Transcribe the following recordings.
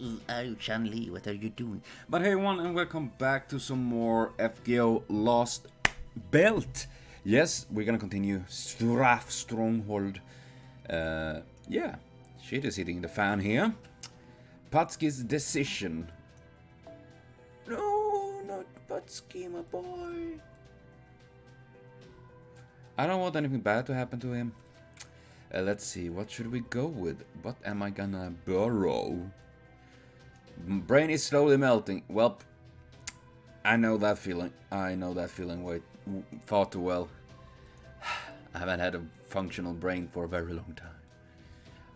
Oh, Shanli, what are you doing? But hey everyone, and welcome back to some more FGO Lostbelt. Yes, we're gonna continue Straf Stronghold. Yeah, shit is hitting the fan here. Patxi's decision. No, not Patxi, my boy. I don't want anything bad to happen to him. Let's see, what should we go with? What am I gonna borrow? Brain is slowly melting. Well, I know that feeling. I know that feeling way far too well. I haven't had a functional brain for a very long time.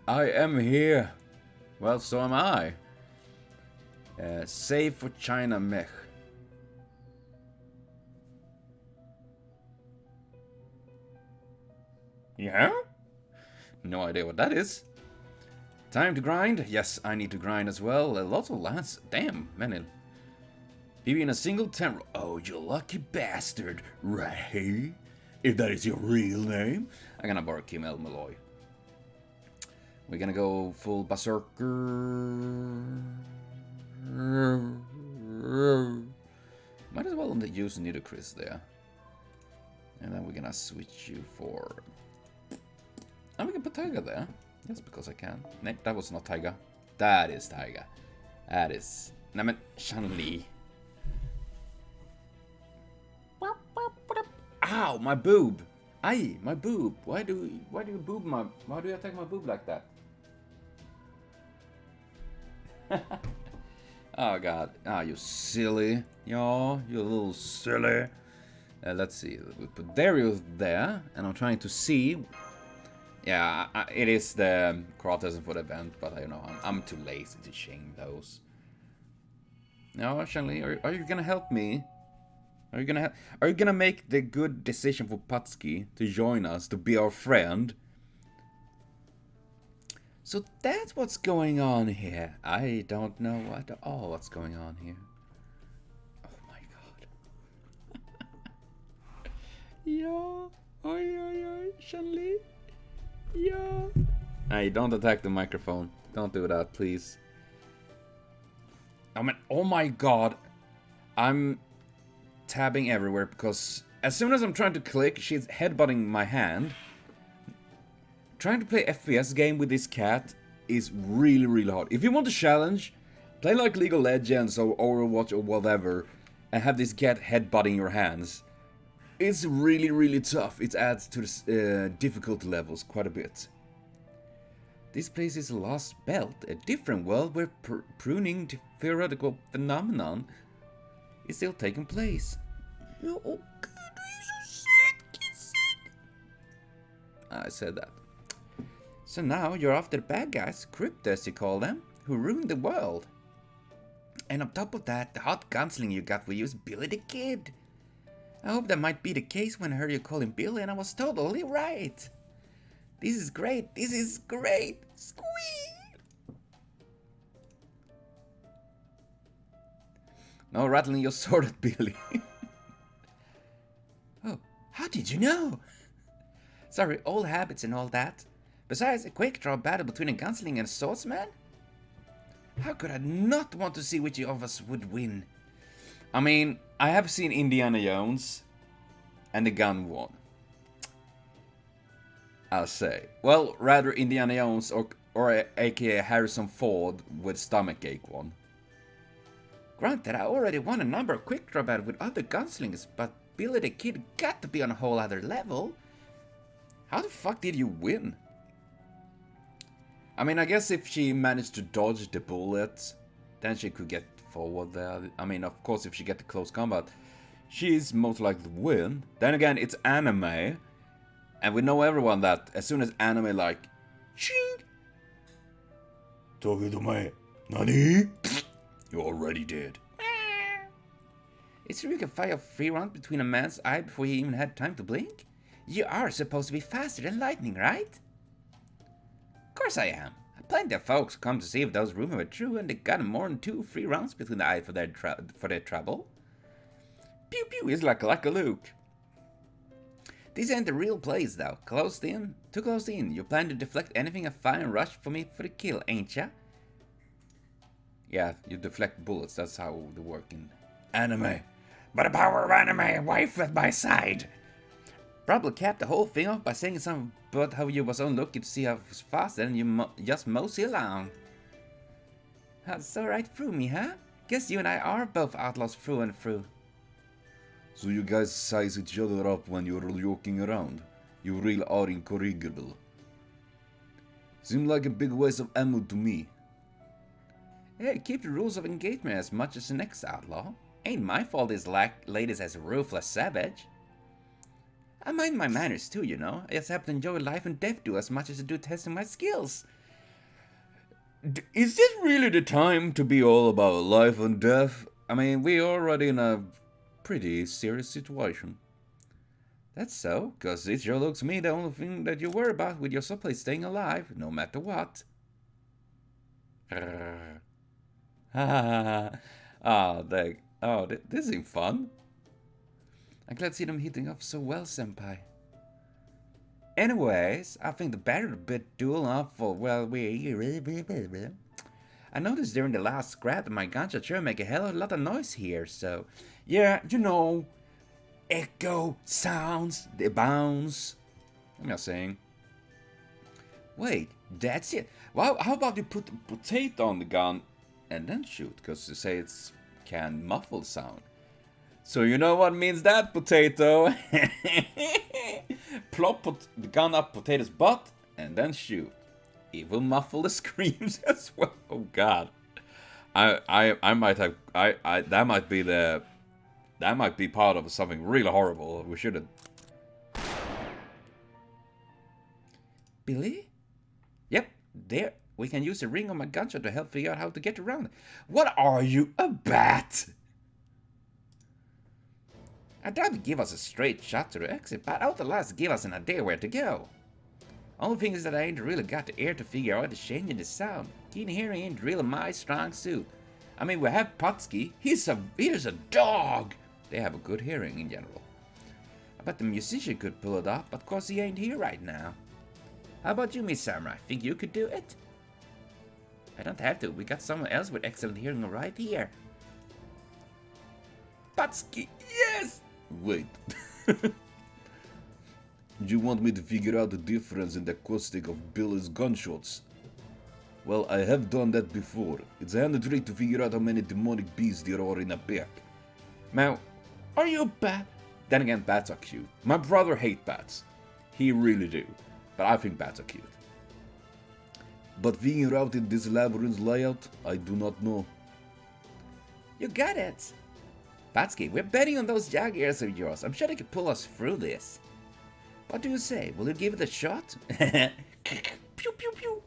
I am here. Well, so am I. Save for China Mech. Yeah? No idea what that is. Time to grind? Yes, I need to grind as well. Lots of lands. Damn, many. Maybe in a single temple. Oh, you lucky bastard. Right? If that is your real name. I'm gonna borrow Kim El Malloy. We're gonna go full berserker. Might as well use Nidocris there. And then we're gonna switch you for... And we can put Tiger there. Just because I can. No, that was not Tiger. That is Tiger. That is... Nämen, Shanli. Ow, my boob. Aye, my boob. Why do you boob my... Why do you attack my boob like that? Oh god. Ah, you silly. Yo, you little silly. Let's see. We put Darius there. And I'm trying to see... Yeah, it is the craftism for the event, but I don't know, I'm too lazy to change those. No, Shanli, are you gonna help me? Are you gonna make the good decision for Patxi to join us, to be our friend? So that's what's going on here. I don't know at all what's going on here. Oh my god. Yeah, oi, Shanli. Yeah. Hey, don't attack the microphone. Don't do that, please. I mean, oh my god. I'm tabbing everywhere because as soon as I'm trying to click, she's headbutting my hand. Trying to play FPS game with this cat is really, really hard. If you want a challenge, play like League of Legends or Overwatch or whatever and have this cat headbutting your hands. It's really, really tough. It adds to the difficulty levels quite a bit. This place is a Lostbelt, a different world where pruning the theoretical phenomenon is still taking place. Oh god, he's so sick, he's sick. I said that. So now you're after the bad guys, cryptos you call them, who ruined the world. And on top of that, the hot gunsling you got with you is Billy the Kid. I hope that might be the case when I heard you call him Billy, and I was totally right. This is great. This is great. Squeak! No rattling your sword at Billy. Oh, how did you know? Sorry, old habits and all that. Besides, a quick draw battle between a gunslinger and a swordsman? How could I not want to see which of us would win? I mean, I have seen Indiana Jones, and the gun won. I'll say. Well, rather Indiana Jones or aka Harrison Ford with stomachache won. Granted, I already won a number of quick draw battles with other gunslingers, but Billy the Kid got to be on a whole other level. How the fuck did you win? I mean, I guess if she managed to dodge the bullet, then she could get forward there. I mean, of course, if she get the close combat, she's most likely to win. Then again, it's anime, and we know everyone that as soon as anime like, ching, talking to me, nani? You already did. It's true you can fire 3 rounds between a man's eye before he even had time to blink? You are supposed to be faster than lightning, right? Of course I am. Plenty of folks come to see if those rumors were true, and they got more than 2-3 rounds between the eye for their trouble. Pew pew is like a Luke. This ain't the real place though. Closed in? Too closed in. You plan to deflect anything a fire and rush for me for the kill, ain't ya? Yeah, you deflect bullets. That's how they work in anime. By the power of anime, wife at my side. Probably capped the whole thing off by saying something about how you was unlucky to see how fast and you just mosey along. That's so right through me, huh? Guess you and I are both outlaws through and through. So you guys size each other up when you're joking around. You really are incorrigible. Seem like a big waste of ammo to me. Hey, keep the rules of engagement as much as the next outlaw. Ain't my fault this lady's as a ruthless savage. I mind my manners too, you know. I just happen to enjoy life and death do as much as I do testing my skills. Is this really the time to be all about life and death? I mean, we're already in a pretty serious situation. That's so, cause it sure looks to me the only thing that you worry about with your supply is staying alive, no matter what. This ain't fun. I'm glad to see them hitting off so well, senpai. Anyways, I think the battery a bit dual off for, well, I noticed during the last scrap that my gunshot sure make a hell of a lot of noise here, so... Yeah, you know... Echo, sounds, they bounce... I'm not saying... Wait, that's it. Well, how about you put the potato on the gun and then shoot? Because you say it's can muffle sound. So you know what means that, potato? Plop the gun up potato's butt and then shoot. It will muffle the screams as well. Oh god. I might have that might be part of something really horrible. We should have. Billy? Yep, there. We can use the ring on my gunshot to help figure out how to get around. What are you, a bat? I doubt to give us a straight shot to the exit, but I would at least give us an idea where to go. Only thing is that I ain't really got the ear to figure out the change in the sound. Keen hearing ain't really my strong suit. I mean, we have Patxi. He's a dog. They have a good hearing in general. I bet the musician could pull it off, but of course he ain't here right now. How about you, Miss Samurai? Think you could do it? I don't have to. We got someone else with excellent hearing right here. Patxi, yes! Wait. You want me to figure out the difference in the acoustic of Billy's gunshots? Well, I have done that before. It's a handy trick to figure out how many demonic beasts there are in a pack. Now, are you a bat? Then again, bats are cute. My brother hates bats. He really do. But I think bats are cute. But figuring out in this labyrinth layout, I do not know. You got it. Patxi, we're betting on those jaguars of yours. I'm sure they can pull us through this. What do you say? Will you give it a shot? Pew pew pew.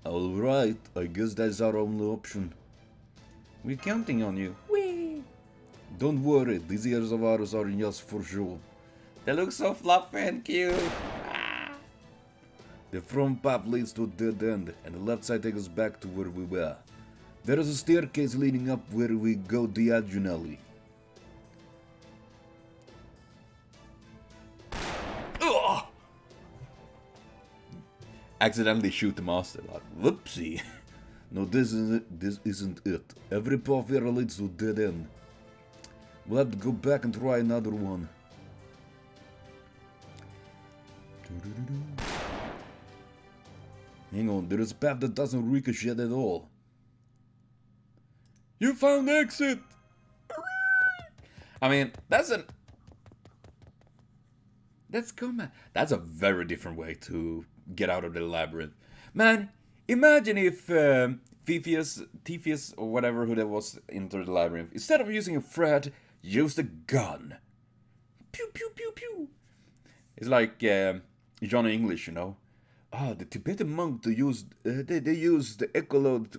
Alright, I guess that's our only option. We're counting on you. Whee! Don't worry, these ears of ours are yours for sure. They look so fluffy and cute. The front path leads to a dead end, and the left side takes us back to where we were. There is a staircase leading up where we go diagonally. Ugh! Accidentally shoot the master. Like, whoopsie. No, this isn't it. Every path here leads to a dead end. We'll have to go back and try another one. Hang on, there is a path that doesn't ricochet at all. You found the exit! I mean, that's a very different way to get out of the labyrinth. Man, imagine if Theseus or whatever who that was entered the labyrinth, instead of using a thread, used a gun. Pew pew pew pew. It's like Johnny English, you know. The Tibetan monk they used the echolode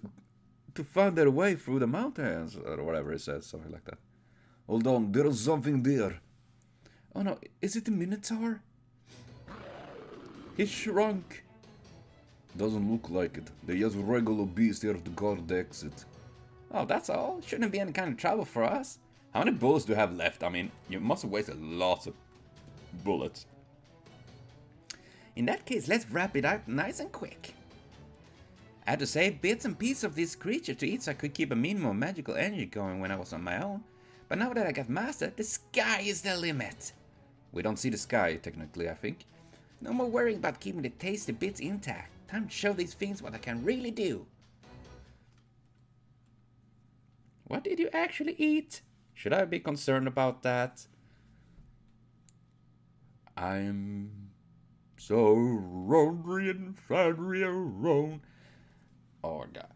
to find their way through the mountains, or whatever it says, something like that. Hold on, there is something there. Oh no, is it the Minotaur? He shrunk. Doesn't look like it. They just regular beast here to guard the exit. Oh, that's all? Shouldn't be any kind of trouble for us. How many bullets do you have left? I mean, you must have wasted lots of bullets. In that case, let's wrap it up nice and quick. I had to save bits and pieces of this creature to eat so I could keep a minimum of magical energy going when I was on my own. But now that I got mastered, the sky is the limit. We don't see the sky, technically, I think. No more worrying about keeping the tasty bits intact. Time to show these things what I can really do. What did you actually eat? Should I be concerned about that? I'm so hungry and sadly alone. Oh god.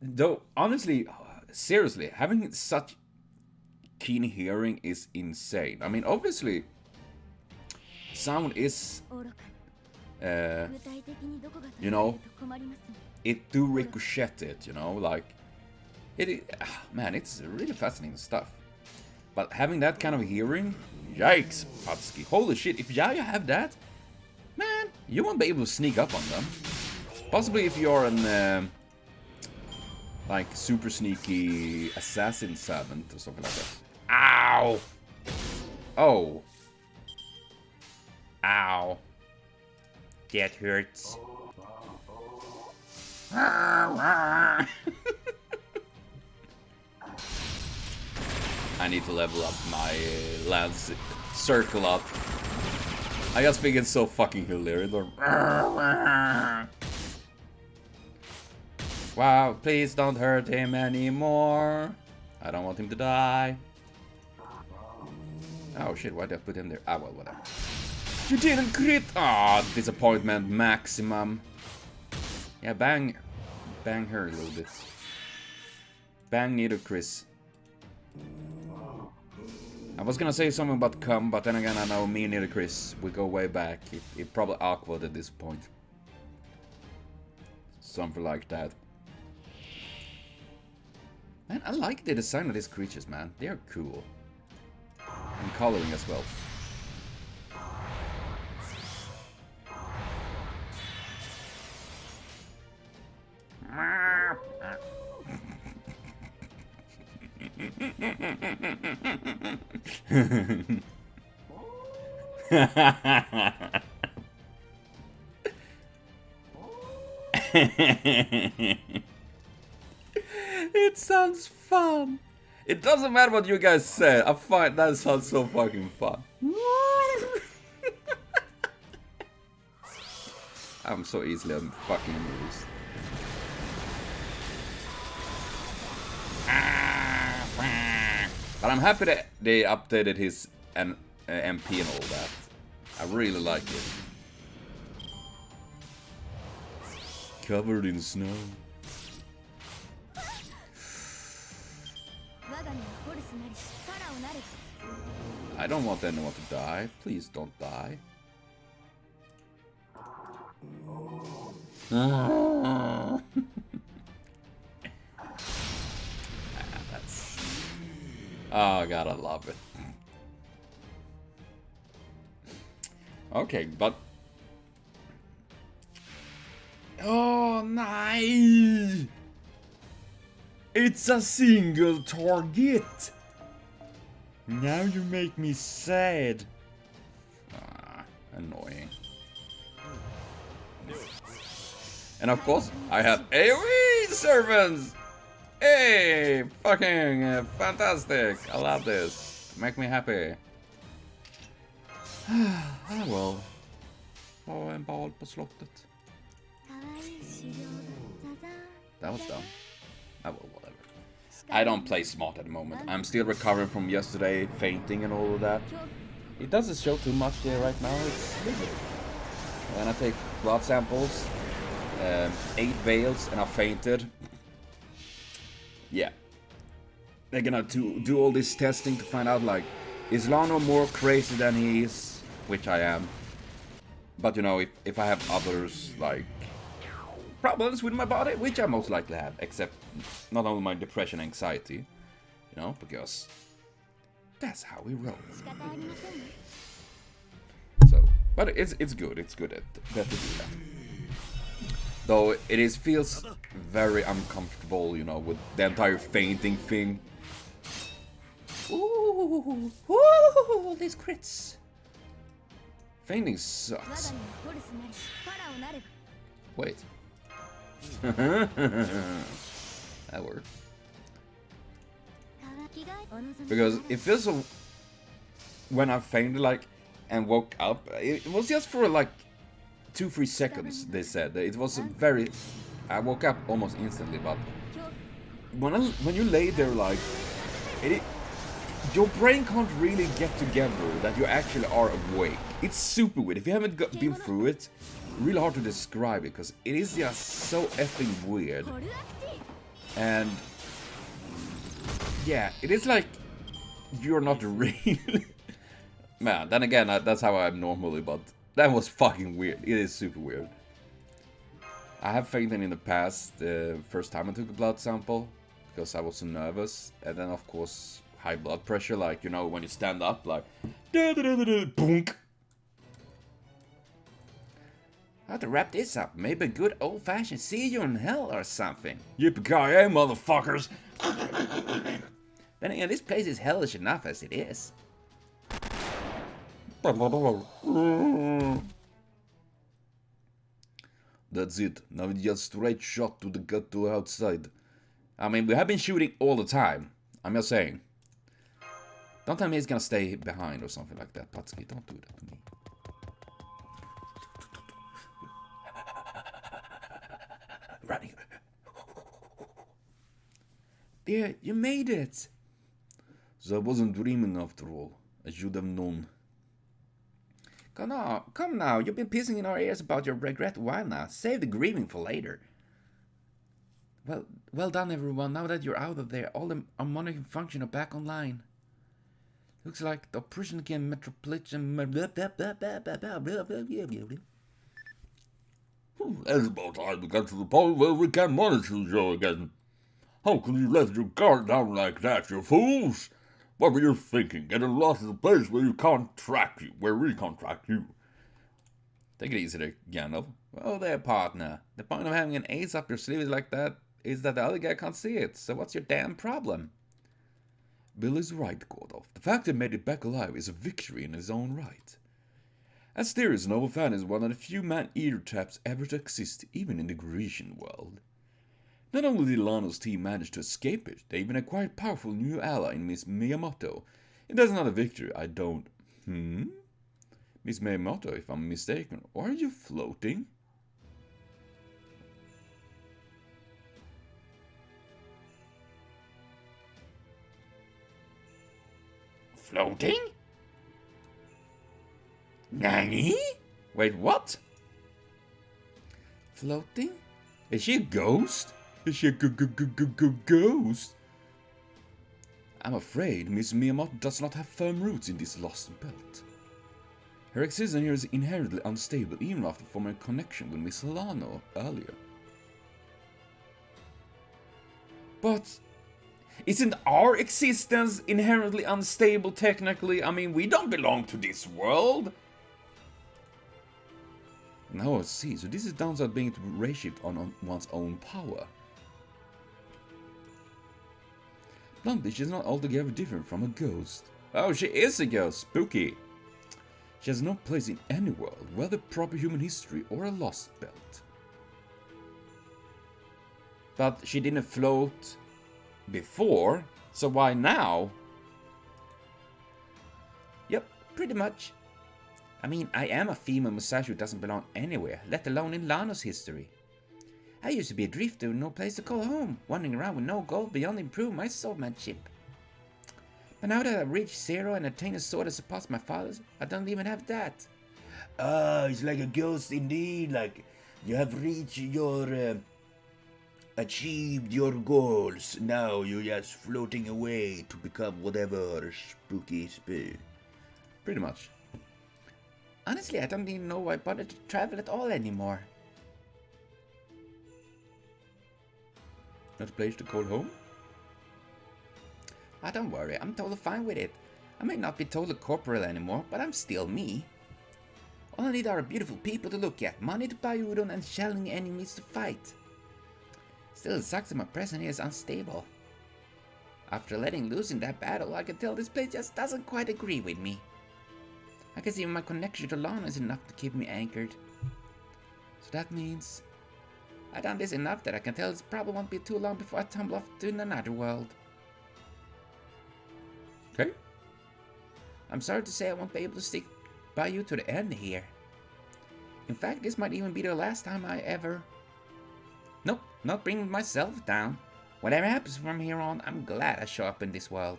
Though, honestly, seriously, having such keen hearing is insane. I mean, obviously, sound is, you know, it do ricochet it, you know, like, man, it's really fascinating stuff. But having that kind of hearing, yikes, Patxi. Holy shit, if Yaya have that, man, you won't be able to sneak up on them. Possibly if you're an, like, super sneaky assassin servant or something like that. Ow! Oh. Ow. That hurts. I need to level up my lance circle up. I just think it's so fucking hilarious. Wow, please don't hurt him anymore. I don't want him to die. Oh shit, why did I put him there? Ah, well, whatever. You didn't crit! Ah, oh, disappointment maximum. Yeah, bang her a little bit. Bang neither Chris. I was gonna say something about cum, but then again I know me and neither Chris, we go way back. It's probably awkward at this point. Something like that. Man, I like the design of these creatures, man. They are cool. And coloring as well. It sounds fun. It doesn't matter what you guys say. I find that sounds so fucking fun. I'm so easily fucking amused. But I'm happy that they updated his MP and all that. I really like it. Covered in snow. I don't want anyone to die. Please don't die. That's... Oh god, I love it. Okay, but... Oh, nice! It's a single target! Now you make me sad. Ah, annoying. And of course, I have AoE servants! Hey! Fucking fantastic! I love this. Make me happy. Ah, well. Och en bal på slottet. That was dumb. Ah, well, whatever. I don't play smart at the moment. I'm still recovering from yesterday, fainting and all of that. It doesn't show too much there right now. It's bigger. And I take blood samples, 8 veils, and I fainted. Yeah. They're gonna do all this testing to find out, like, is Lano more crazy than he is? Which I am. But you know, if I have others, like, problems with my body, which I most likely have, except not only my depression, anxiety, you know, because that's how we roll. So, but it's good. It's good that to do that. Though it feels very uncomfortable, you know, with the entire fainting thing. Ooh, these crits. Fainting sucks. Wait. That works. Because it feels so... When I fainted, like, and woke up, it was just for, like, 2-3 seconds, they said. It was a very... I woke up almost instantly, but... When you lay there, like... Your brain can't really get together that you actually are awake. It's super weird. If you haven't been through it, really hard to describe it, because it is just so effing weird. And... yeah, it is like... You're not real. Man, then again, that's how I'm normally, but that was fucking weird. It is super weird. I have fainted in the past, first time I took a blood sample, because I was so nervous. And then, of course, high blood pressure, like, you know, when you stand up, like, boonk. How to wrap this up? Maybe a good old-fashioned see you in hell or something. Yippee-ki-yay, motherfuckers! Then again, this place is hellish enough as it is. That's it. Now we just straight shot to the gut to outside. I mean, we have been shooting all the time. I'm just saying. Don't tell me he's gonna stay behind or something like that, Patxi. Don't do that to me. Running. There, you made it. So I wasn't dreaming after all. I should have known. Come now, you've been pissing in our ears about your regret a while now. Save the grieving for later. Well done everyone, now that you're out of there, all the harmonic function are back online. Looks like the operation can metropolitan... It's about time to get to the point where we can monitor you again. How can you let your guard down like that, you fools? What were you thinking? Getting lost in a place where we can't track you. Take it easy there, Gandalf. Well there, partner. The point of having an ace up your sleeve like that is that the other guy can't see it, so what's your damn problem? Bill is right, Gordolf. The fact that he made it back alive is a victory in his own right. As there is, Noble Fan is one of the few man-eater traps ever to exist, even in the Grecian world. Not only did Lano's team manage to escape it, they even acquired powerful new ally in Miss Miyamoto. If that's not a victory, I don't... Miss Miyamoto, if I'm mistaken, or are you floating? Floating? Nani? Wait, what? Floating? Is she a ghost? Is she a ghost? I'm afraid Miss Miyamoto does not have firm roots in this Lostbelt. Her existence here is inherently unstable even after forming a connection with Miss Lano earlier. But isn't our existence inherently unstable technically? I mean, we don't belong to this world. Now I see, so this is downside being to be reshaped on one's own power. Bluntly, she's not altogether different from a ghost. Oh, she is a ghost. Spooky. She has no place in any world, whether proper human history or a Lostbelt. But she didn't float before, so why now? Yep, pretty much. I mean, I am a female Musashi who doesn't belong anywhere, let alone in Lano's history. I used to be a drifter with no place to call home, wandering around with no goal beyond improving my swordsmanship. But now that I've reached 0 and attained a sword that surpassed my father's, I don't even have that. Ah, it's like a ghost indeed, like you have reached your, achieved your goals. Now you're just floating away to become whatever spooky. Pretty much. Honestly, I don't even know why I bother to travel at all anymore. Not a place to call home? Ah, don't worry, I'm totally fine with it. I may not be totally corporeal anymore, but I'm still me. All I need are beautiful people to look at, money to buy udon, and challenging enemies to fight. Still, it sucks that my present here is unstable. After letting loose in that battle, I can tell this place just doesn't quite agree with me. I guess even my connection to Lana is enough to keep me anchored. So that means I've done this enough that I can tell it probably won't be too long before I tumble off to another world. Okay. I'm sorry to say I won't be able to stick by you to the end here. In fact, this might even be the last time I ever... Nope, not bringing myself down. Whatever happens from here on, I'm glad I show up in this world.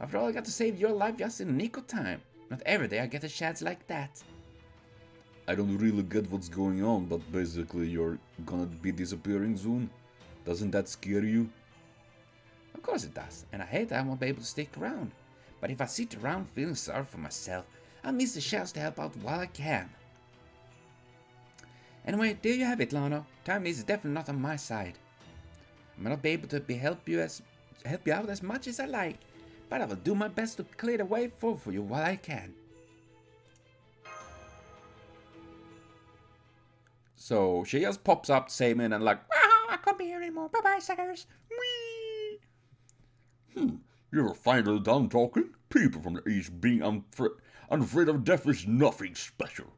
After all, I got to save your life just in the nick of time. Not every day I get a chance like that. I don't really get what's going on, but basically you're gonna be disappearing soon. Doesn't that scare you? Of course it does, and I hate that I won't be able to stick around. But if I sit around feeling sorry for myself, I'll miss the chance to help out while I can. Anyway, there you have it, Lano. Time is definitely not on my side. I may not be able to help you out as much as I like, but I will do my best to clear the way forward for you while I can. So she just pops up, same in, and like, I can't be here anymore. Bye bye, suckers. Whee! You're finally done talking? People from the East being unafraid of death is nothing special.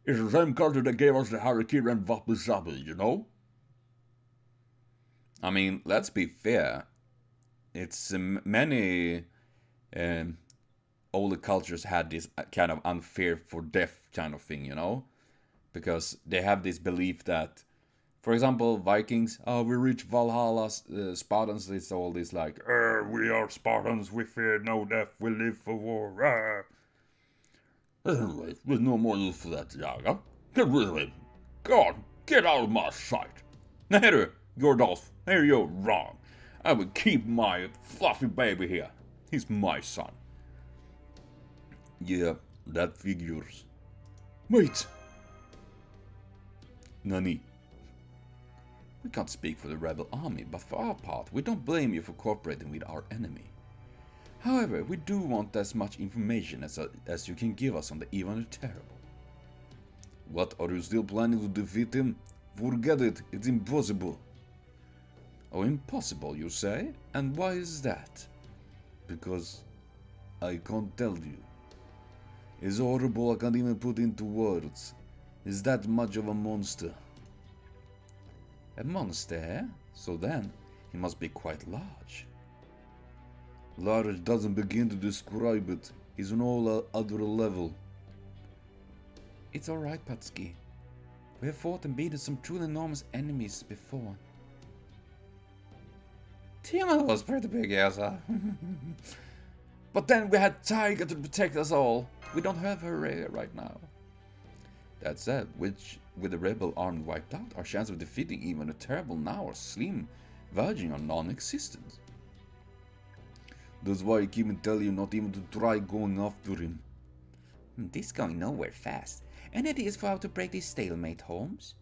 It's the same culture that gave us the Harakiri and Wabi-Sabi, you know? I mean, let's be fair. It's many older cultures had this kind of unfair for death kind of thing, you know? Because they have this belief that, for example, Vikings, we reach Valhalla, Spartans, it's all this like, we are Spartans, we fear no death, we live for war. Anyway, there's no more use for that, Jaga. Get rid of him. God, get out of my sight. Now, here, Gordolf, here you're wrong. I will keep my fluffy baby here. He's my son. Yeah, that figures. Wait! Nani? We can't speak for the rebel army, but for our part, we don't blame you for cooperating with our enemy. However, we do want as much information as you can give us on the Ivan the Terrible. What, are you still planning to defeat him? Forget it, it's impossible. Oh, impossible, you say? And why is that? Because I can't tell you. It's horrible, I can't even put into words. Is that much of a monster? A monster, eh? So then, he must be quite large. Large doesn't begin to describe it. He's on all other level. It's alright, Patxi. We have fought and beaten some truly enormous enemies before. Tiamat was pretty big, yes, huh? But then we had Tiger to protect us all. We don't have her right now. That said, with the rebel army wiped out, our chance of defeating even the Terrible now are slim, verging on non-existent. That's why I keep telling you not even to try going after him. This going nowhere fast. Any ideas for how to break this stalemate, Holmes?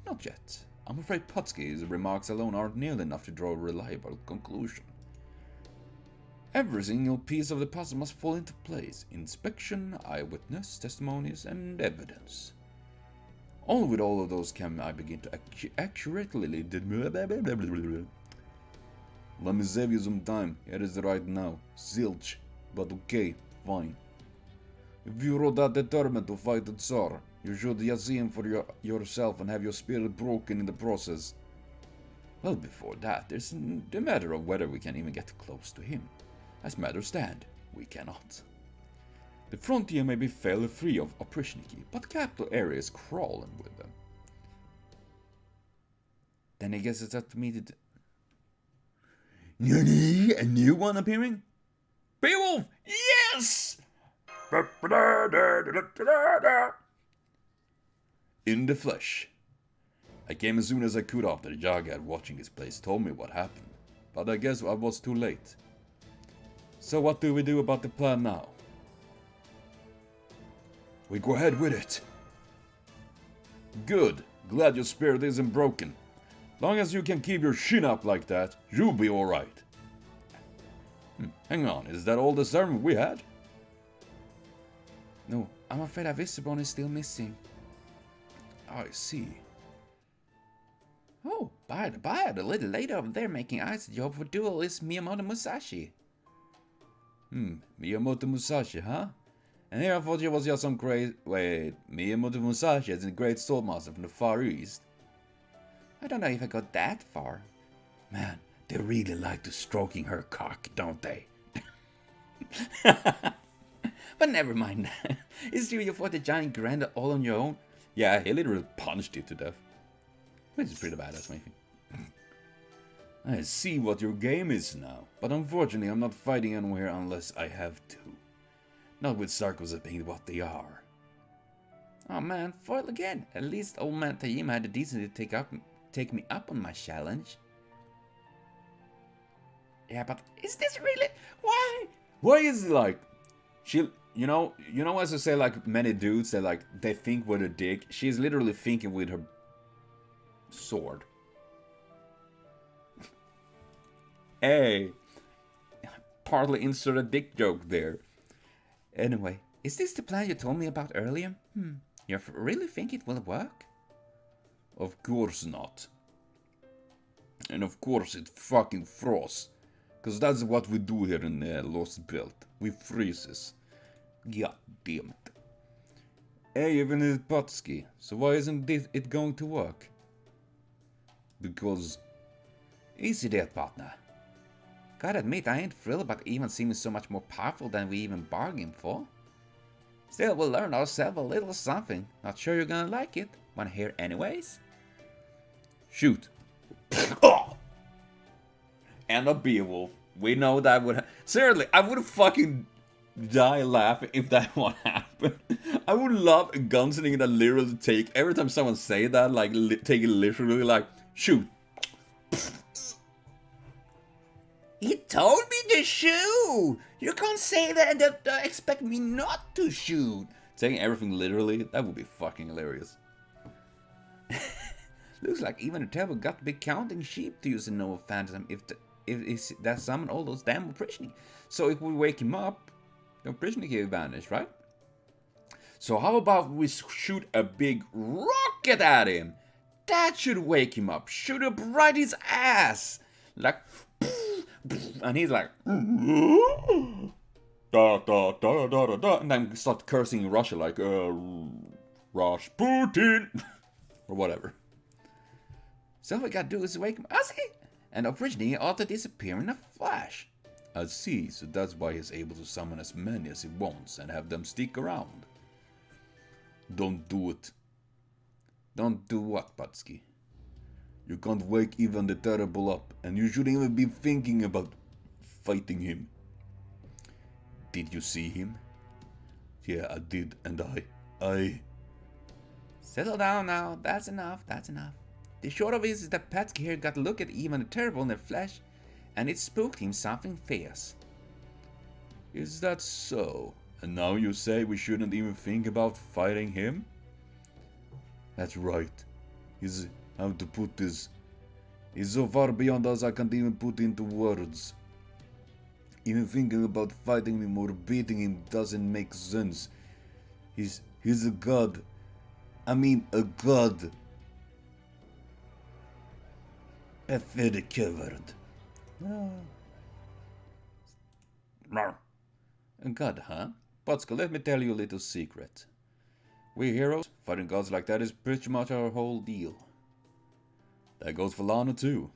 Not yet. I'm afraid Patxi's remarks alone aren't nearly enough to draw a reliable conclusion. Every single piece of the puzzle must fall into place. Inspection, eyewitness, testimonies, and evidence. Only with all of those can I begin to accurately... Let me save you some time. Here is right now. Zilch. But okay, fine. If you're that determined to fight the Tsar, you should just see him for yourself and have your spirit broken in the process. Well, before that, there's the matter of whether we can even get close to him. As matters stand, we cannot. The frontier may be fairly free of Oprishniki, but the capital area is crawling with them. Then I guess it's up to me to... A new one appearing? Beowulf! Yes! In the flesh. I came as soon as I could after the Jagad watching this place told me what happened, but I guess I was too late. So what do we do about the plan now? We go ahead with it. Good. Glad your spirit isn't broken. Long as you can keep your chin up like that, you'll be alright. Hang on, is that all the sermon we had? No, I'm afraid our Visibron is still missing. I see. Oh, by the by, the little lady over there making eyes at you for duel is Miyamoto Musashi. Miyamoto Musashi, huh? And here I thought you was just some great... Wait, Miyamoto Musashi is a great swordmaster from the Far East. I don't know if I got that far. Man, they really like to stroking her cock, don't they? But never mind. Is it you fought the giant Granda all on your own? Yeah, he literally punched it to death. Which is pretty badass, maybe. I see what your game is now, but unfortunately I'm not fighting anywhere unless I have to. Not with Sarkos being what they are. Oh man, foil again. At least old man Tajima had the decency to take me up on my challenge. Yeah, but is this really... Why? Why is it like... She... You know as I say, like, many dudes that, like, they think with a dick. She's literally thinking with her sword. Hey. Partly insert a dick joke there. Anyway, is this the plan you told me about earlier? You really think it will work? Of course not. And of course it fucking froze. Cause that's what we do here in Lostbelt. We freezes. God damn it. Hey, even it's Patxi. So why isn't it going to work? Because... Easy there, partner. Gotta admit, I ain't thrilled about even seeming so much more powerful than we even bargained for. Still, we'll learn ourselves a little something. Not sure you're gonna like it. Wanna hear anyways? Shoot. And a Beowulf. We know that would... Seriously, I would fucking die laughing if that one happened. I would love a gunslinger that literally take... Every time someone say that, like, take it literally, like, shoot. He told me to shoot! You can't say that and expect me not to shoot! Taking everything literally, that would be fucking hilarious. Looks like even the devil got to be counting sheep to use a Noah Phantom if that summoned all those damn Oprishnik. So if we wake him up, the Oprishnik will vanish, right? So how about we shoot a big rocket at him? That should wake him up. Shoot up right his ass! Like... And he's like... Da, da, da, da, da, da, and then start cursing in Russia like... Rasputin! Or whatever. So all we gotta do is wake him up, and Oprishnik ought to disappear in a flash. I see, so that's why he's able to summon as many as he wants and have them stick around. Don't do it. Don't do what, Patxi? You can't wake even the terrible up, and you shouldn't even be thinking about fighting him. Did you see him? Yeah, I did, and I... Settle down now, that's enough. The short of it is that Patxi here got a look at even the terrible in their flesh, and it spooked him something fierce. Is that so? And now you say we shouldn't even think about fighting him? That's right. How to put this? He's so far beyond us I can't even put into words. Even thinking about fighting him or beating him doesn't make sense. He's a god. I mean a god. A fed covered. A god, huh? Patxi, let me tell you a little secret. We heroes, fighting gods like that is pretty much our whole deal. That goes for Lana too.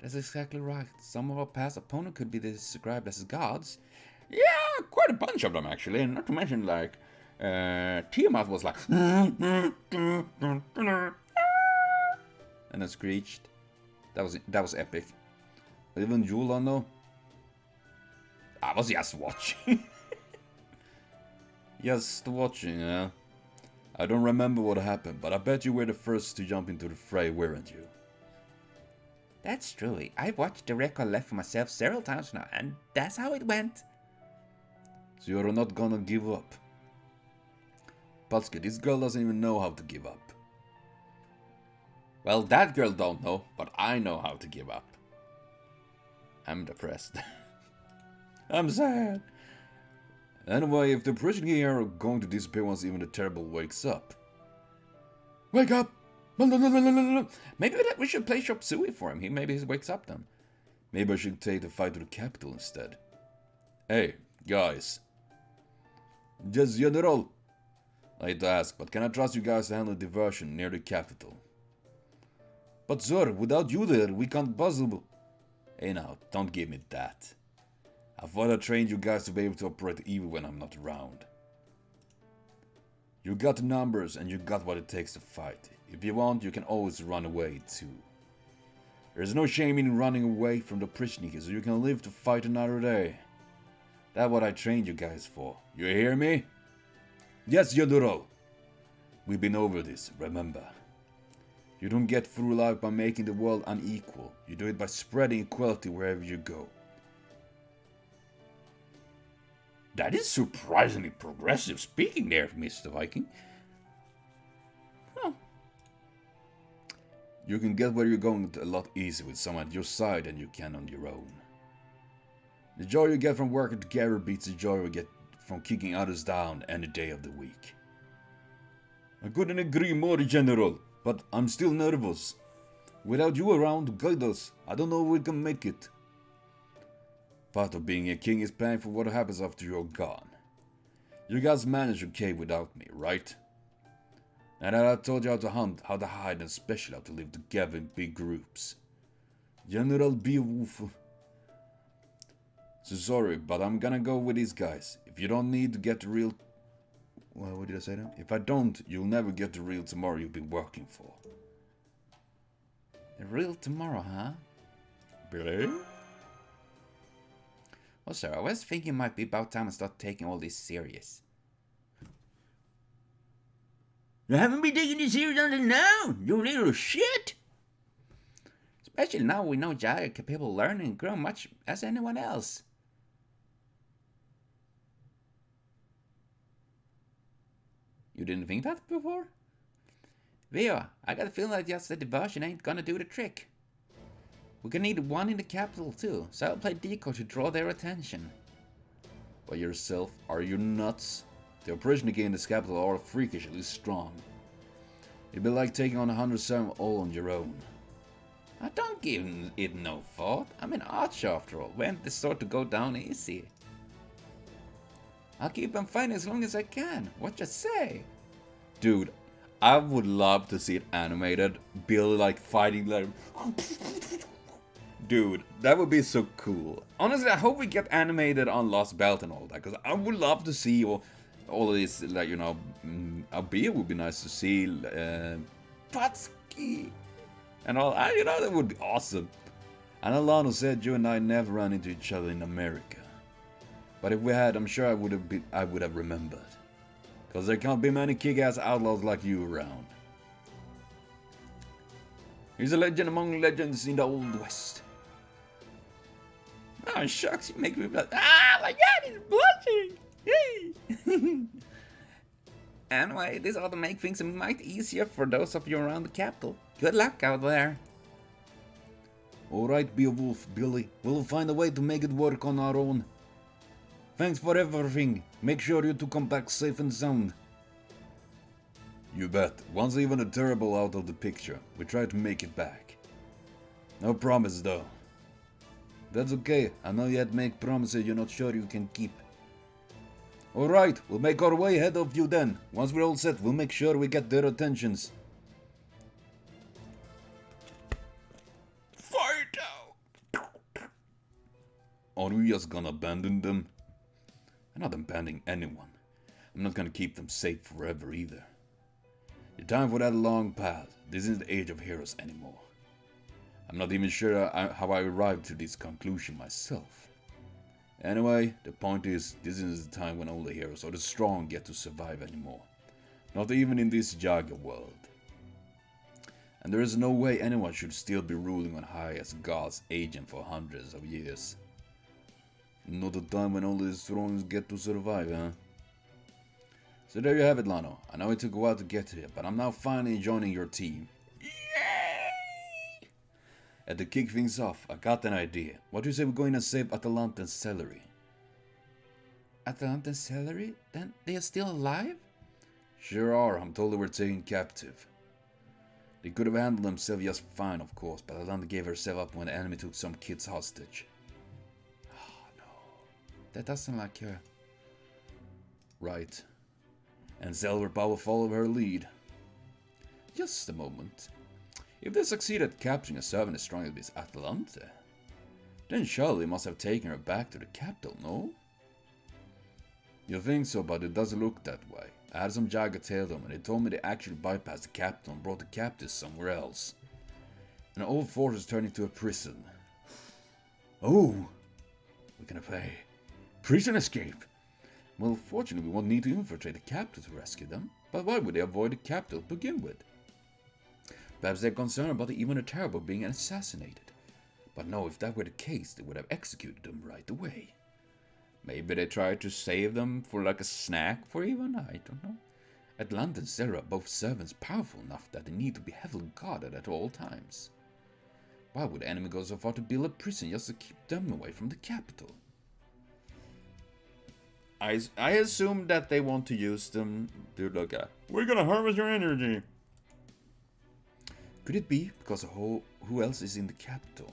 That's exactly right. Some of our past opponents could be described as gods. Yeah, quite a bunch of them actually, and not to mention like Tiamat was like And then screeched. That was epic. But even Julano, I was just watching. Just watching, yeah. I don't remember what happened, but I bet you were the first to jump into the fray, weren't you? That's true. I've watched the record left for myself several times now, and that's how it went. So you're not gonna give up. Patxi, this girl doesn't even know how to give up. Well, that girl don't know, but I know how to give up. I'm depressed. I'm sad. Anyway, if the Prussian here are going to disappear once even the terrible wakes up. Wake up! Maybe we should play Chop Suey for him. Maybe he wakes up then. Maybe I should take the fight to the capital instead. Hey, guys. Yes, General. I hate to ask, but can I trust you guys to handle the diversion near the capital? But sir, without you there, we can't possible. Hey now, don't give me that. I thought I trained you guys to be able to operate even when I'm not around. You got the numbers and you got what it takes to fight. If you want, you can always run away too. There's no shame in running away from the prisoners, so you can live to fight another day. That's what I trained you guys for. You hear me? Yes, General. We've been over this, remember. You don't get through life by making the world unequal. You do it by spreading equality wherever you go. That is surprisingly progressive speaking there, Mr. Viking. Huh. You can get where you're going a lot easier with someone at your side than you can on your own. The joy you get from working together beats the joy you get from kicking others down any day of the week. I couldn't agree more, General, but I'm still nervous. Without you around to guide us, I don't know if we can make it. Part of being a king is paying for what happens after you're gone. You guys manage okay without me, right? And I told you how to hunt, how to hide, and especially how to live together in big groups. General Beowulf. So sorry, but I'm gonna go with these guys. If you don't need to get the real... Well, what did I say then? If I don't, you'll never get the real tomorrow you've been working for. The real tomorrow, huh? Really? Well, sir, I was thinking it might be about time I start taking all this serious. You haven't been taking this serious until now, you little shit! Especially now we know Jai are capable of learning and growing much as anyone else. You didn't think that before? Vio, I got a feeling that just the diversion ain't gonna do the trick. We're gonna need one in the capital too, so I'll play decoy to draw their attention. By yourself? Are you nuts? The operation against this capital are freakishly strong. It'd be like taking on 107 all on your own. I don't give it no thought. I'm an archer after all. When this sort to go down easy. I'll keep on fighting as long as I can. What you say? Dude, I would love to see it animated. Billy like fighting like... Dude, that would be so cool. Honestly, I hope we get animated on Lostbelt and all that. Because I would love to see all of this, like, you know... Albeit would be nice to see... Patxi and all that, you know, that would be awesome. And Alano said you and I never ran into each other in America. But if we had, I'm sure I would have remembered. Because there can't be many kick-ass outlaws like you around. He's a legend among legends in the Old West. Oh, shucks, you make me blush. Ah, my God, he's blushing! Yay! Anyway, this ought to make things a mite easier for those of you around the capital. Good luck out there. Alright, Beowulf, Billy. We'll find a way to make it work on our own. Thanks for everything. Make sure you two come back safe and sound. You bet. Once even a terrible out of the picture, we try to make it back. No promise though. That's okay. I know you had make promises you're not sure you can keep. Alright, we'll make our way ahead of you then. Once we're all set, we'll make sure we get their attentions. Fight out! Are we just gonna abandon them? I'm not abandoning anyone. I'm not gonna keep them safe forever either. The time for that long past. This isn't the age of heroes anymore. I'm not even sure how I arrived to this conclusion myself. Anyway, the point is, this isn't the time when all the heroes or the strong get to survive anymore. Not even in this Jaga world. And there is no way anyone should still be ruling on high as God's agent for hundreds of years. Not a time when only the strong get to survive, huh? So there you have it, Lano. I know it took a while to get here, but I'm now finally joining your team. Yay! And to kick things off, I got an idea. What do you say we go in and save Atalanta's celery? Atalanta's celery? Then they are still alive? Sure are. I'm told they were taken captive. They could have handled themselves just fine, of course, but Atalanta gave herself up when the enemy took some kids hostage. That doesn't like her. Right. And Zelverba will follow her lead. Just a moment. If they succeed at capturing a servant as strong as this Atalante, then surely must have taken her back to the capital, no? You think so, but it doesn't look that way. I had some Jaga tell them, and they told me they actually bypassed the capital and brought the captives somewhere else. An old fortress turned into a prison. Oh! What can I pay? Prison escape! Well, fortunately we won't need to infiltrate the capital to rescue them, but why would they avoid the capital to begin with? Perhaps they're concerned about the Ivan the Terrible being assassinated. But no, if that were the case, they would have executed them right away. Maybe they tried to save them for like a snack for Ivan, I don't know. Atlanta and Sarah are both servants powerful enough that they need to be heavily guarded at all times. Why would the enemy go so far to build a prison just to keep them away from the capital? I assume that they want to use them to look at. We're gonna harvest your energy. Could it be because of who else is in the capital?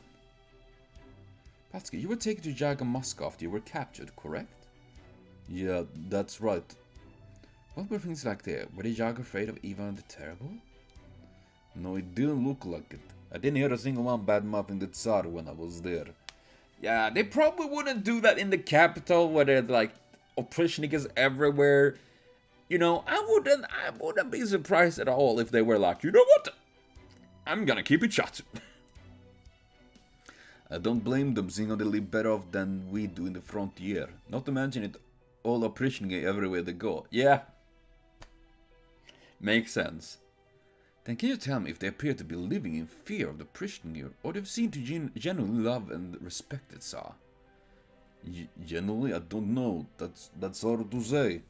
Patxi, you were taken to Jaga Moscow after you were captured, correct? Yeah, that's right. What were things like there? Were the Jaga afraid of Ivan the Terrible? No, it didn't look like it. I didn't hear a single one bad-mouthing the Tsar when I was there. Yeah, they probably wouldn't do that in the capital where there's like oppressionists everywhere. You know, I wouldn't be surprised at all if they were like, you know what? I'm gonna keep it shut. I don't blame them, seeing how they live better off than we do in the frontier. Not to mention it all oppression everywhere they go. Yeah. Makes sense. Then can you tell me if they appear to be living in fear of the prisoner, or they've seemed to genuinely love and respect the Tsar? Generally, I don't know. That's hard to say.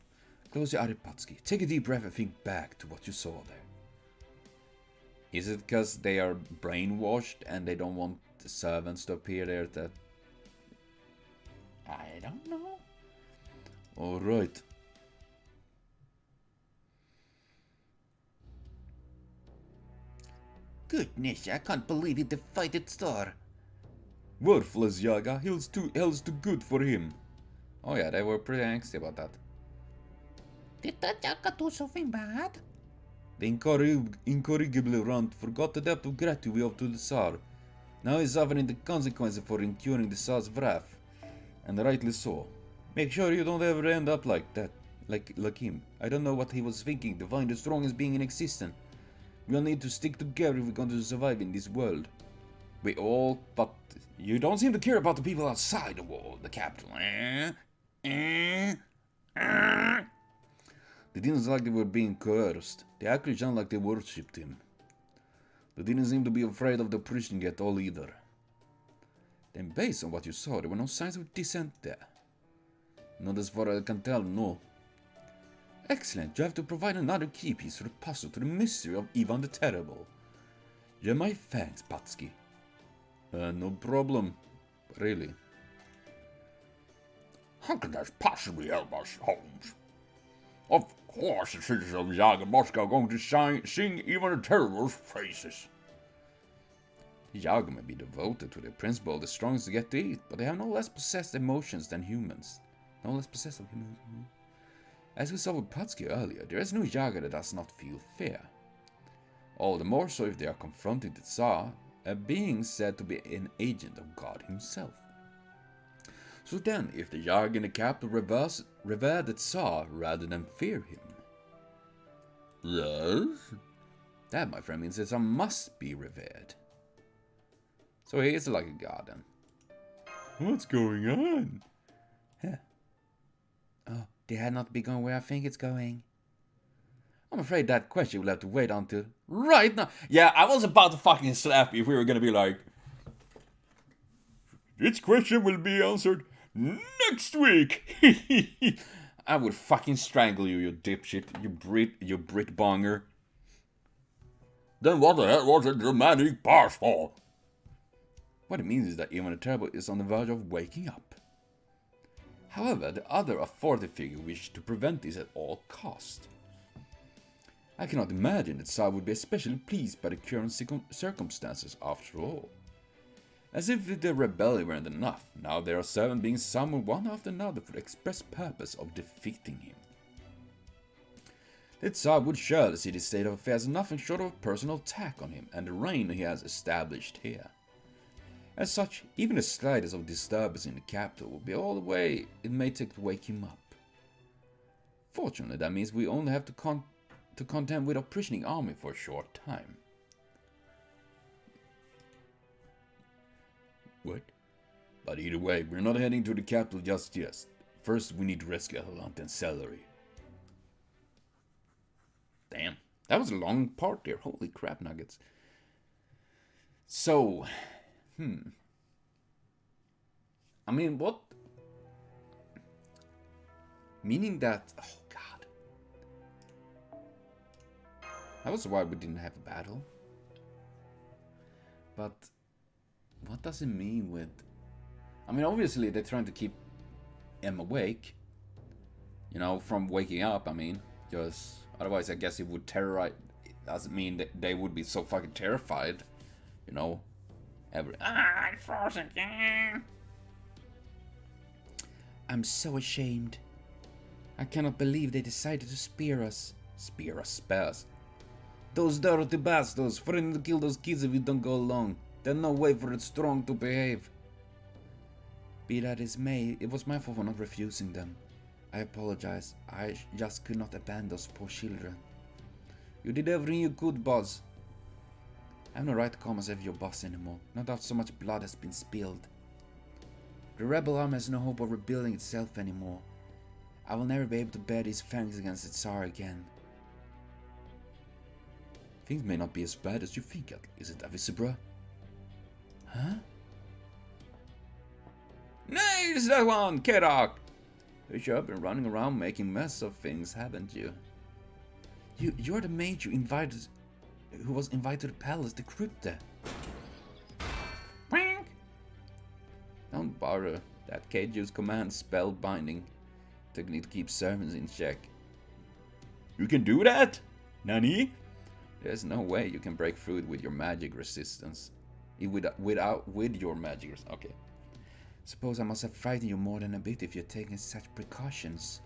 Close your eyes, Patxi. Take a deep breath and think back to what you saw there. Is it because they are brainwashed and they don't want the servants to appear there that... I don't know. Alright. Goodness, I can't believe it defeated Tsar. Worthless Jaga, hell's too good for him. Oh yeah, they were pretty angsty about that. Did that Jaga do something bad? The incorrigible runt forgot the debt of gratitude we owe to the Tsar. Now he's suffering the consequences for incurring the Tsar's wrath. And rightly so. Make sure you don't ever end up like that. Like him. I don't know what he was thinking to find the strongest being in existence. We'll need to stick together if we're going to survive in this world. We all, but you don't seem to care about the people outside the wall, the capital. They didn't sound like they were being coerced. They actually sounded like they worshipped him. They didn't seem to be afraid of the prison at all either. Then based on what you saw, there were no signs of dissent there. Not as far as I can tell, no. Excellent, you have to provide another key piece for the puzzle to the mystery of Ivan the Terrible. You're my thanks, Patxi. No problem. Really. How can this possibly help us, Holmes? Of course the citizens of Jaga Moscow are going to sing even the Terrible's praises. The Jaga may be devoted to their principle, the strongest to get to eat, but they have no less possessed emotions than humans. No less possessed of humans. As we saw with Patxi earlier, there is no Jaga that does not feel fear. All the more so if they are confronting the Tsar, a being said to be an agent of God himself. So then, if the Jaga in the capital revere the Tsar rather than fear him. Yes? That, my friend, means the Tsar must be revered. So he is like a god then. What's going on? Huh. Oh, they had not be going where I think it's going. I'm afraid that question will have to wait until right now. Yeah, I was about to fucking slap you if we were gonna be like... This question will be answered next week. I would fucking strangle you, you dipshit, you Brit bonger. Then what the hell was the dramatic pause for? What it means is that Ivan the Terrible is on the verge of waking up. However, the other authority figure wished to prevent this at all cost. I cannot imagine that Tsar would be especially pleased by the current circumstances after all. As if the rebellion weren't enough, now there are 7 being summoned one after another for the express purpose of defeating him. The Tsar would surely see this state of affairs as nothing short of a personal attack on him and the reign he has established here. As such, even the slightest of disturbance in the capital will be all the way it may take to wake him up. Fortunately, that means we only have to contend with our prisoning army for a short time. What? But either way, we're not heading to the capital just yet. First, we need to rescue Atalanta and Celery. Damn, that was a long part there. Holy crap nuggets. So, I mean, what? Meaning that, oh god. That was why we didn't have a battle. But, what does it mean with... I mean, obviously they're trying to keep him awake. You know, from waking up, I mean. Because otherwise I guess it would terrorize... It doesn't mean that they would be so fucking terrified. You know. I'm frozen. I'm so ashamed. I cannot believe they decided to spear us. Spear us, spare us. Those dirty bastards threatening to kill those kids if we don't go along. There's no way for the strong to behave. Be that as may, it was my fault for not refusing them. I apologize. I just could not abandon those poor children. You did everything you could, boss. I have no right to call myself your boss anymore, not after so much blood has been spilled. The rebel army has no hope of rebuilding itself anymore. I will never be able to bear these fangs against the Tsar again. Things may not be as bad as you think, is it, Avisibra? Huh? Nay, it's that one, Kedok! You sure have been running around making mess of things, haven't you? You're the mage who was invited to the palace, the crypta. Wink! Don't bother. That kid used command spell binding technique to keep servants in check. You can do that? Nani? There's no way you can break through it with your magic resistance. With your magic resistance. Okay. Suppose I must have frightened you more than a bit if you're taking such precautions.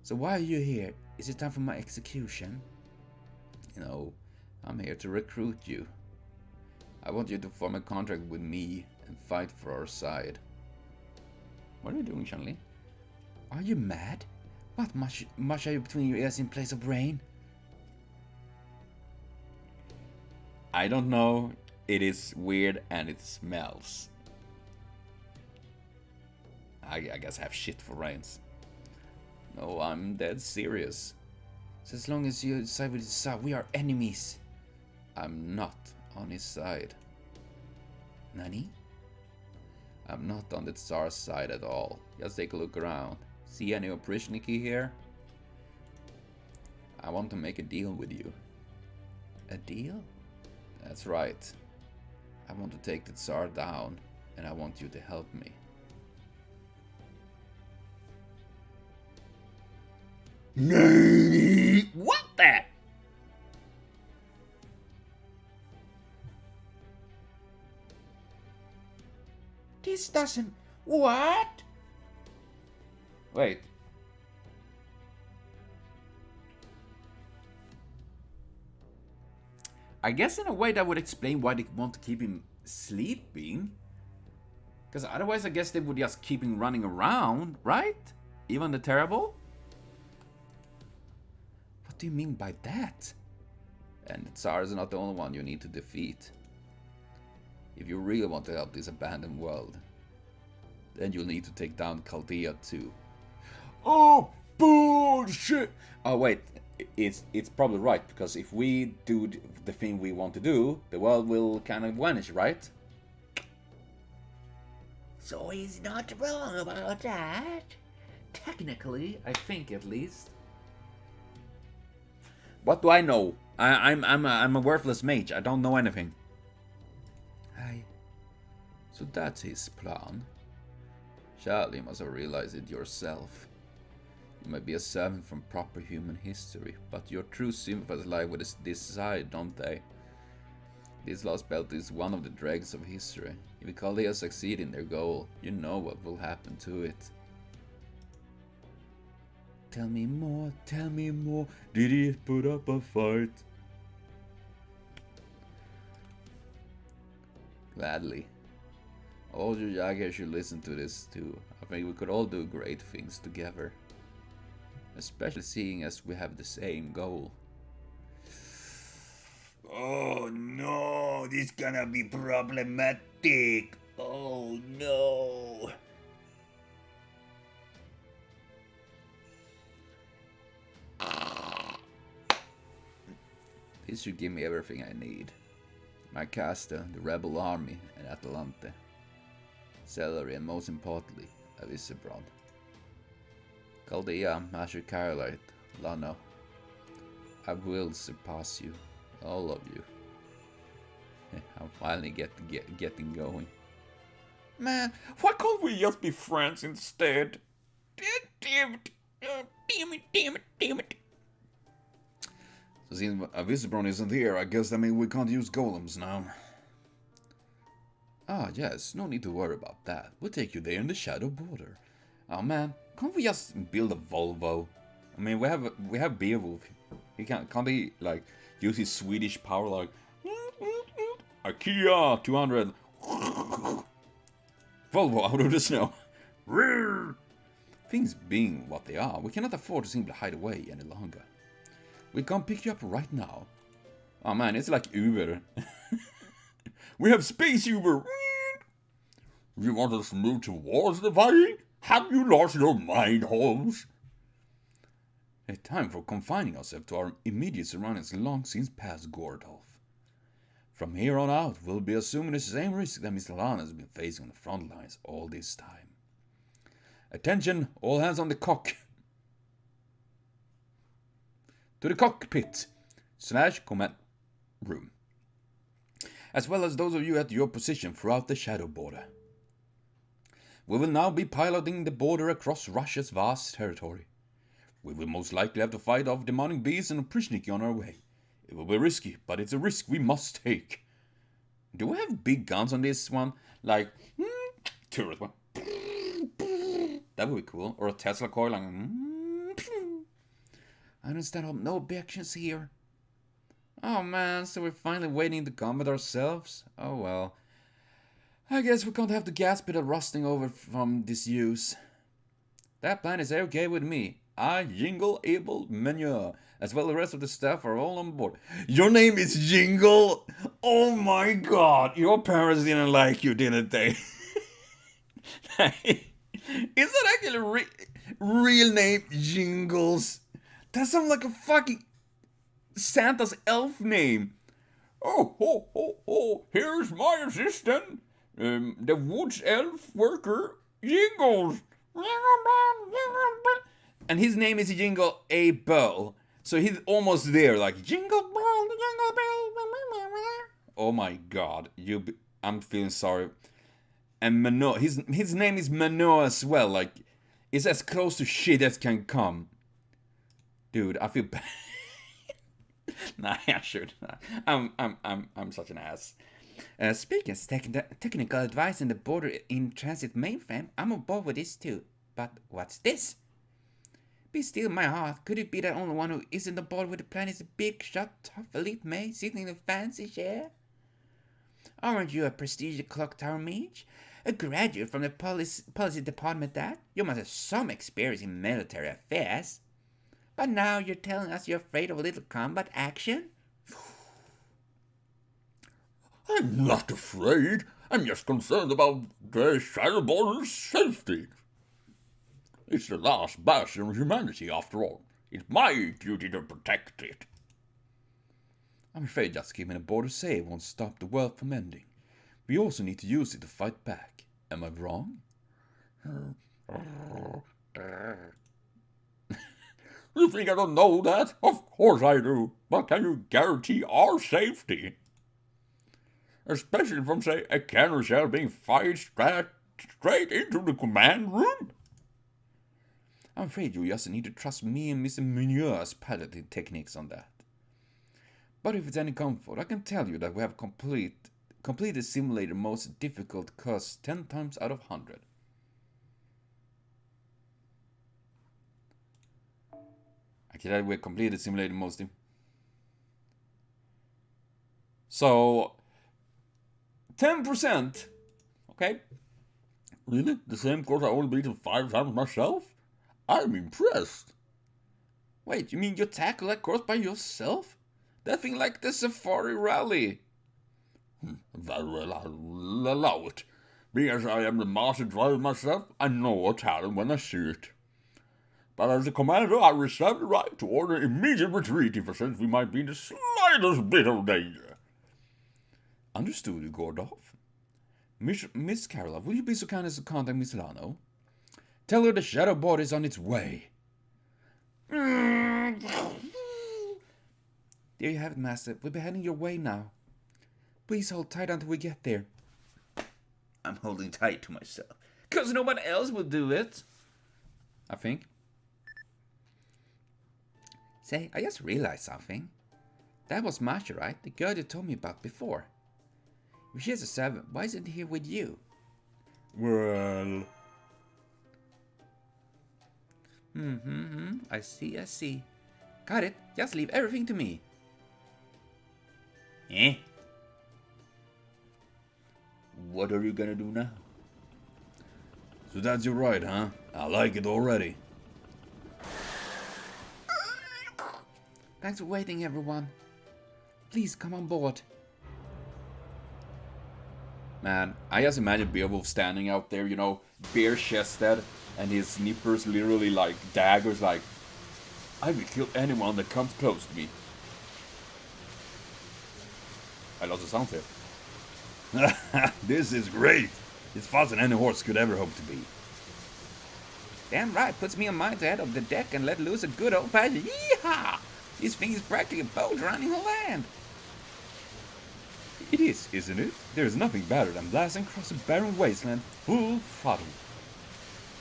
So why are you here? Is it time for my execution? No, I'm here to recruit you. I want you to form a contract with me and fight for our side. What are you doing, Shanli? Are you mad? What mush are you between your ears in place of rain? I don't know. It is weird and it smells. I guess I have shit for rains. No, I'm dead serious. So as long as you side with the Tsar, we are enemies. I'm not on his side. Nani? I'm not on the Tsar's side at all. Just take a look around. See any Oprishniki here? I want to make a deal with you. A deal? That's right. I want to take the Tsar down, and I want you to help me. What the? This doesn't... What? Wait. I guess in a way that would explain why they want to keep him sleeping. Because otherwise I guess they would just keep him running around, right? Even the terrible? What do you mean by that? And the Tsar is not the only one you need to defeat. If you really want to help this abandoned world, then you'll need to take down Chaldea too. Oh, bullshit! Oh wait, it's probably right, because if we do the thing we want to do, the world will kind of vanish, right? So he's not wrong about that. Technically, I think at least. What do I know? I'm a worthless mage. I don't know anything. So that's his plan. Surely you must have realized it yourself. You might be a servant from proper human history, but your true sympathies lie with this side, don't they? This Lostbelt is one of the dregs of history. If Chaldea succeed in their goal, you know what will happen to it. Tell me more, tell me more. Did he put up a fight? Gladly. All you Jaggers should listen to this too. I think we could all do great things together. Especially seeing as we have the same goal. Oh no, this gonna be problematic. Oh no. This should give me everything I need. My caster, the rebel army, and Atalante. Celery, and most importantly, a Visibron. Chaldea, Master Carolite, Lano. I will surpass you, all of you. I'm finally getting going. Man, why can't we just be friends instead? Damn it. Damn it. So since a Visibron isn't here, I guess that means we can't use golems now. Ah, yes, no need to worry about that. We'll take you there in the shadow border. Oh man, can't we just build a Volvo? I mean, we have Beowulf. He can't he like use his Swedish power like IKEA 200 Volvo out of the snow. Things being what they are, we cannot afford to simply hide away any longer. We can pick you up right now. Oh man, it's like Uber. We have space Uber. You want us to move towards the valley? Have you lost your mind, Holmes? A time for confining ourselves to our immediate surroundings long since past, Gordolf. From here on out, we'll be assuming the same risk that Mr. Lana has been facing on the front lines all this time. Attention, all hands on the cock. To the cockpit / command room. As well as those of you at your position throughout the shadow border. We will now be piloting the border across Russia's vast territory. We will most likely have to fight off demonic beasts and Prishniki on our way. It will be risky, but it's a risk we must take. Do we have big guns on this one? Like, turret one. That would be cool. Or a Tesla coil. Like, I understand no objections here. Oh man, so we're finally waiting to combat ourselves? Oh well. I guess we can't have the gas pedal rusting over from disuse. That plan is okay with me. I, Jingle, Abel, Manure, as well as the rest of the staff are all on board. Your name is Jingle? Oh my god, your parents didn't like you, didn't they? Is that actually real name Jingles? That sounds like a fucking Santa's elf name. Oh, here's my assistant, the woods elf worker, Jingles. And his name is Jingle Abel. So he's almost there, like Jingle Bell, Jingle Bell. Oh my god, I'm feeling sorry. And Mano, his name is Mano as well. Like, it's as close to shit as can come. Dude, I feel bad. Nah, I should. I'm such an ass. Speaking of technical advice in the border in transit mainframe, I'm on board with this too. But what's this? Be still my heart. Could it be the only one who isn't on board with the plan is a big shot tough elite mage sitting in a fancy chair? Aren't you a prestigious clock tower mage? A graduate from the policy department that? You must have some experience in military affairs. But now you're telling us you're afraid of a little combat action? I'm not afraid. I'm just concerned about the shadow border's safety. It's the last bastion of humanity, after all. It's my duty to protect it. I'm afraid just keeping the border safe won't stop the world from ending. We also need to use it to fight back. Am I wrong? You think I don't know that? Of course I do. But can you guarantee our safety? Especially from, say, a cannon shell being fired straight into the command room? I'm afraid you just need to trust me and Mr. Munier's piloting techniques on that. But if it's any comfort, I can tell you that we have completed simulator most difficult course 10 times out of 100. Actually, we completed simulated mostly. So 10%. Okay. Really? The same course I only beaten 5 times myself? I'm impressed. Wait, you mean you tackle that course by yourself? That thing like the Safari Rally. Very well, I'll allow it. Being as I am the master driver myself, I know a talent when I see it. But as the commander, I reserve the right to order immediate retreat if I sense we might be in the slightest bit of danger. Understood, Gordov. Miss Carola, will you be so kind as to contact Miss Lano? Tell her the shadow board is on its way. There you have it, Master. We'll be heading your way now. Please hold tight until we get there. I'm holding tight to myself. Because no one else will do it. I think. Say, I just realized something. That was Masha, right? The girl you told me about before. If she's a 7, why isn't he here with you? Well... I see. Got it. Just leave everything to me. Eh? What are you gonna do now? So that's your ride, huh? I like it already. Thanks for waiting, everyone. Please come on board. Man, I just imagine Beowulf standing out there, you know, bare chested, and his nippers literally like daggers, like, I will kill anyone that comes close to me. I lost the sound there. This is great. It's faster than any horse could ever hope to be. Damn right, puts me on my side of the deck and let loose a good old-fashioned yee-haw! This thing is practically a boat running the land. It is, isn't it? There's nothing better than blasting across a barren wasteland full throttle.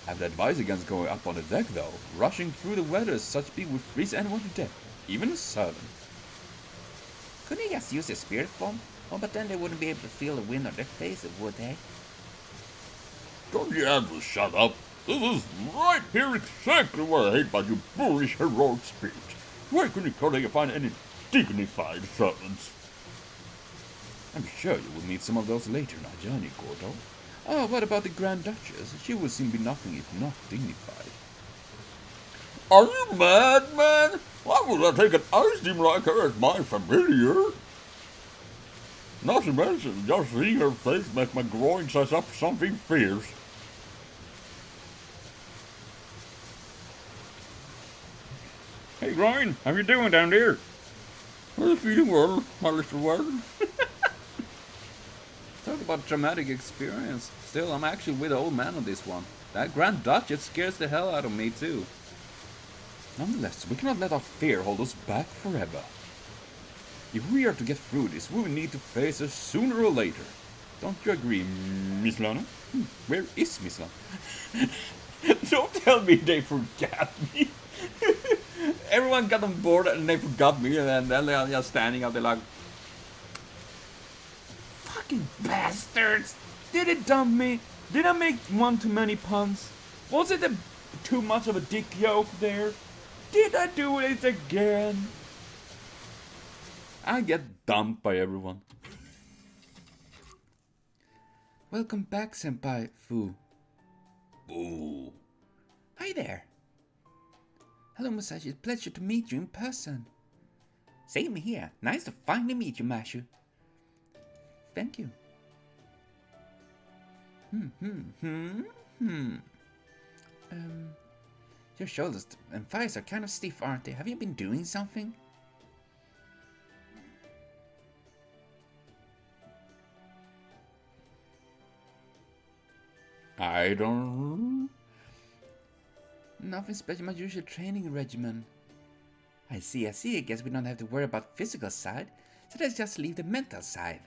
I would advise against going up on the deck though. Rushing through the weather at such speed would freeze anyone to death, even a servant. Couldn't they just use their spirit form? Oh, but then they wouldn't be able to feel the wind on their faces, would they? Don't you ever shut up? This is right here exactly what I hate about your bullish heroic spirit. Why couldn't you find any dignified servants? I'm sure you will meet some of those later in our journey, Gordo. Oh, what about the Grand Duchess? She will seem to be nothing if not dignified. Are you mad, man? Why would I take an ice demon like her as my familiar? Not to mention, just seeing her face makes my groin size up something fierce. Hey, Groin, how you doing down there? I'm feeling well, Mr. Warden. Talk about traumatic experience. Still, I'm actually with the old man on this one. That Grand Duchess scares the hell out of me too. Nonetheless, we cannot let our fear hold us back forever. If we are to get through this, we will need to face her sooner or later. Don't you agree, Miss Lana? Where is Miss Lana? Don't tell me they forgot me. Everyone got on board and they forgot me, and then they are just standing out there like, fucking bastards! Did it dump me? Did I make one too many puns? Was it too much of a dick joke there? Did I do it again? I get dumped by everyone. Welcome back, Senpai Fu. Ooh. Hi there. Hello, Musashi. It's a pleasure to meet you in person. Same here. Nice to finally meet you, Mashu. Thank you. Your shoulders and thighs are kind of stiff, aren't they? Have you been doing something? I don't... Nothing special, my usual training regimen. I see. I guess we don't have to worry about the physical side, so let's just leave the mental side.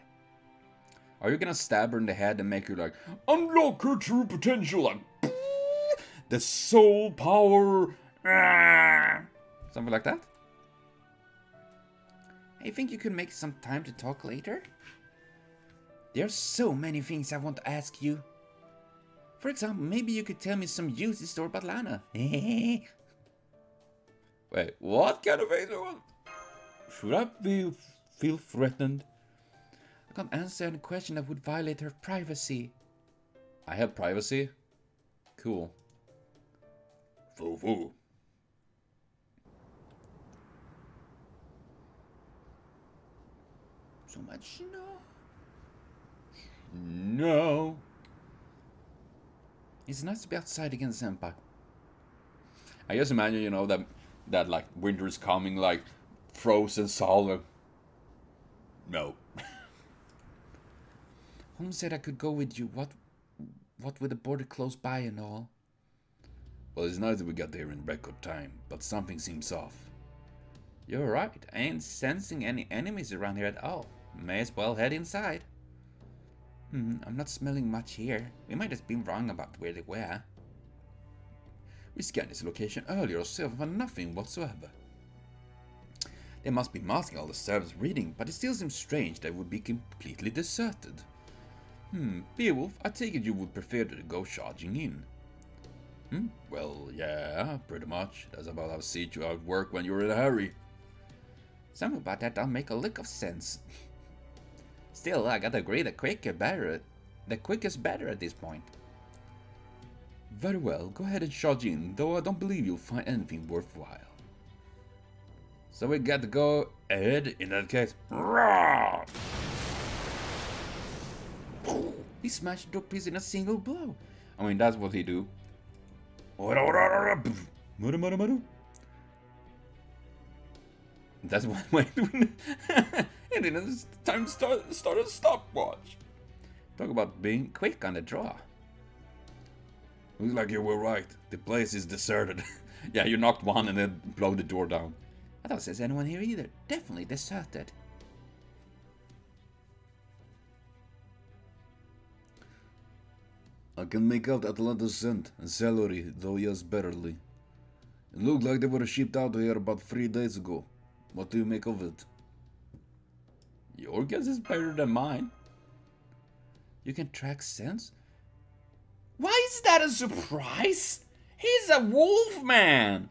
Are you gonna stab her in the head and make her like, Unlock her true potential, like, the soul power? Something like that? I think you could make some time to talk later. There are so many things I want to ask you. For example, maybe you could tell me some juicy story about Lana. Wait, what kind of alien? Should I feel threatened? I can't answer any question that would violate her privacy. I have privacy? Cool. Foo-foo. So much snow. No. It's nice to be outside again, senpai. I just imagine, you know, that like winter is coming, like frozen solid. No. Home said I could go with you. What with the border close by and all? Well, it's nice that we got there in record time, but something seems off. You're right. I ain't sensing any enemies around here at all. May as well head inside. I'm not smelling much here. We might have been wrong about where they were. We scanned this location earlier ourselves and found nothing whatsoever. They must be masking all the servants reading, but it still seems strange that it would be completely deserted. Beowulf, I take it you would prefer to go charging in. Well, yeah, pretty much. That's about how siege you outwork when you're in a hurry. Something about that don't make a lick of sense. Still, I gotta agree the quickest better at this point. Very well, go ahead and charge in, though I don't believe you'll find anything worthwhile. So we got to go ahead in that case. He smashed the door piece in a single blow. I mean, that's what he do. That's one way to And then it's time to start a stopwatch. talk about being quick on the draw. Looks like you were right. The place is deserted. Yeah, you knocked one and then blow the door down. I don't sense anyone here either. Definitely deserted. I can make out Atlanta's scent and celery, though yes, barely. It looked like they were shipped out here about 3 days ago. What do you make of it? Your guess is better than mine. You can track scents? Why is that a surprise? He's a wolf man.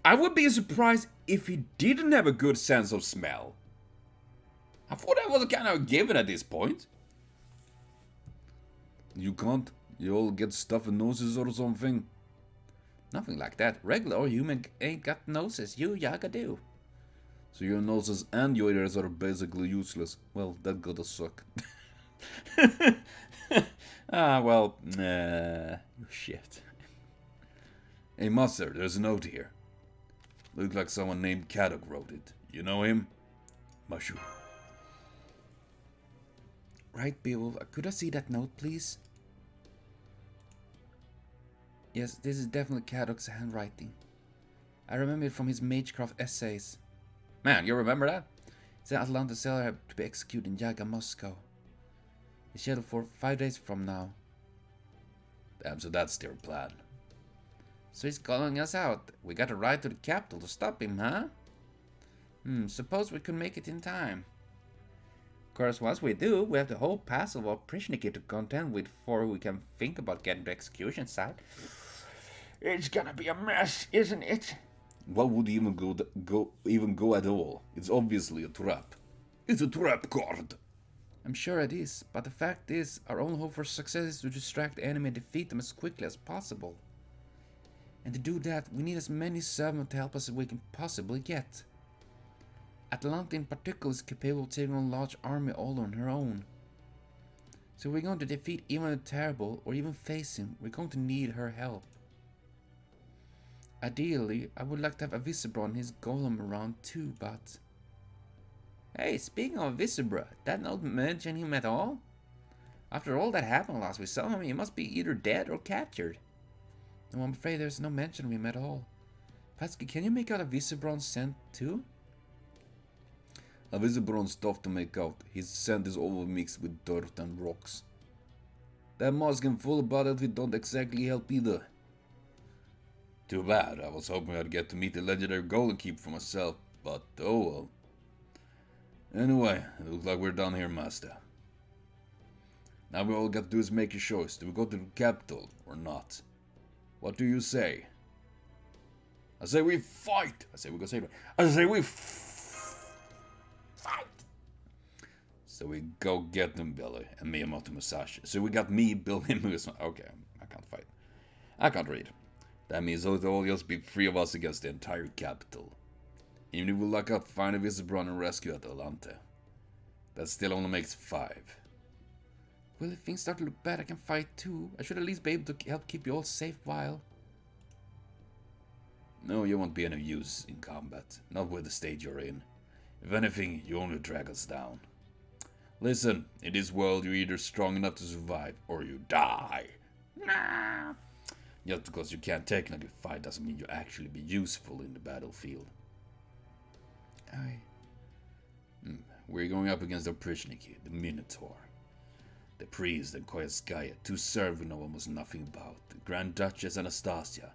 I would be surprised if he didn't have a good sense of smell. I thought that was kind of a given at this point. You can't? You all get stuffed noses or something? Nothing like that. Regular or human ain't got noses. You yaga do. So your noses and your ears are basically useless. Well, that gotta suck. Shit. Hey, Master, there's a note here. Looks like someone named Kadok wrote it. You know him? Mashu. Right, Beowulf. Could I see that note, please? Yes, this is definitely Kadok's handwriting. I remember it from his Magecraft essays. Man, you remember that? It said Atlanta Cellar had to be executed in Yaga, Moscow. It's scheduled for 5 days from now. Damn, so that's their plan. So he's calling us out. We got to ride to the capital to stop him, huh? Suppose we could make it in time. Of course, once we do, we have the whole pass of Oprishnikki to contend with before we can think about getting to execution site. It's gonna be a mess, isn't it? What would even go at all? It's obviously a trap. It's a trap card. I'm sure it is, but the fact is, our only hope for success is to distract the enemy and defeat them as quickly as possible. And to do that, we need as many servants to help us as we can possibly get. Atlanta in particular is capable of taking on a large army all on her own. So if we're going to defeat even the terrible, or even face him, we're going to need her help. Ideally, I would like to have Avisabra and his golem around too, but... Hey, speaking of Avisabra, that not mention him at all? After all that happened last we saw him, he must be either dead or captured. No, I'm afraid there's no mention of him at all. Patxi, can you make out Avisabron's scent too? Avisabron's tough to make out. His scent is overmixed with dirt and rocks. That mask and full body outfit don't exactly help either. Too bad. I was hoping I'd get to meet the legendary golem keep for myself, but oh well. Anyway, it looks like we're done here, Master. Now we all got to do is make a choice. Do we go to the capital or not? What do you say? I say we fight. I say we go save her. I say we fight. So we go get them, Billy, and Miyamoto Musashi. So we got me, Billy, and Musashi. Okay, I can't fight. I can't read. That means it'll just be 3 of us against the entire capital. Even if we luck out, find a visitor and rescue at Atlante. That still only makes 5. Well, if things start to look bad, I can fight too. I should at least be able to help keep you all safe while. No, you won't be any use in combat. Not with the state you're in. If anything, you only drag us down. Listen, in this world you're either strong enough to survive, or you die. Nah. Just because you can't technically fight doesn't mean you actually be useful in the battlefield. We're going up against the Prishniki, the Minotaur. The priest and Koyaskaya, 2 served we know almost nothing about. The Grand Duchess Anastasia,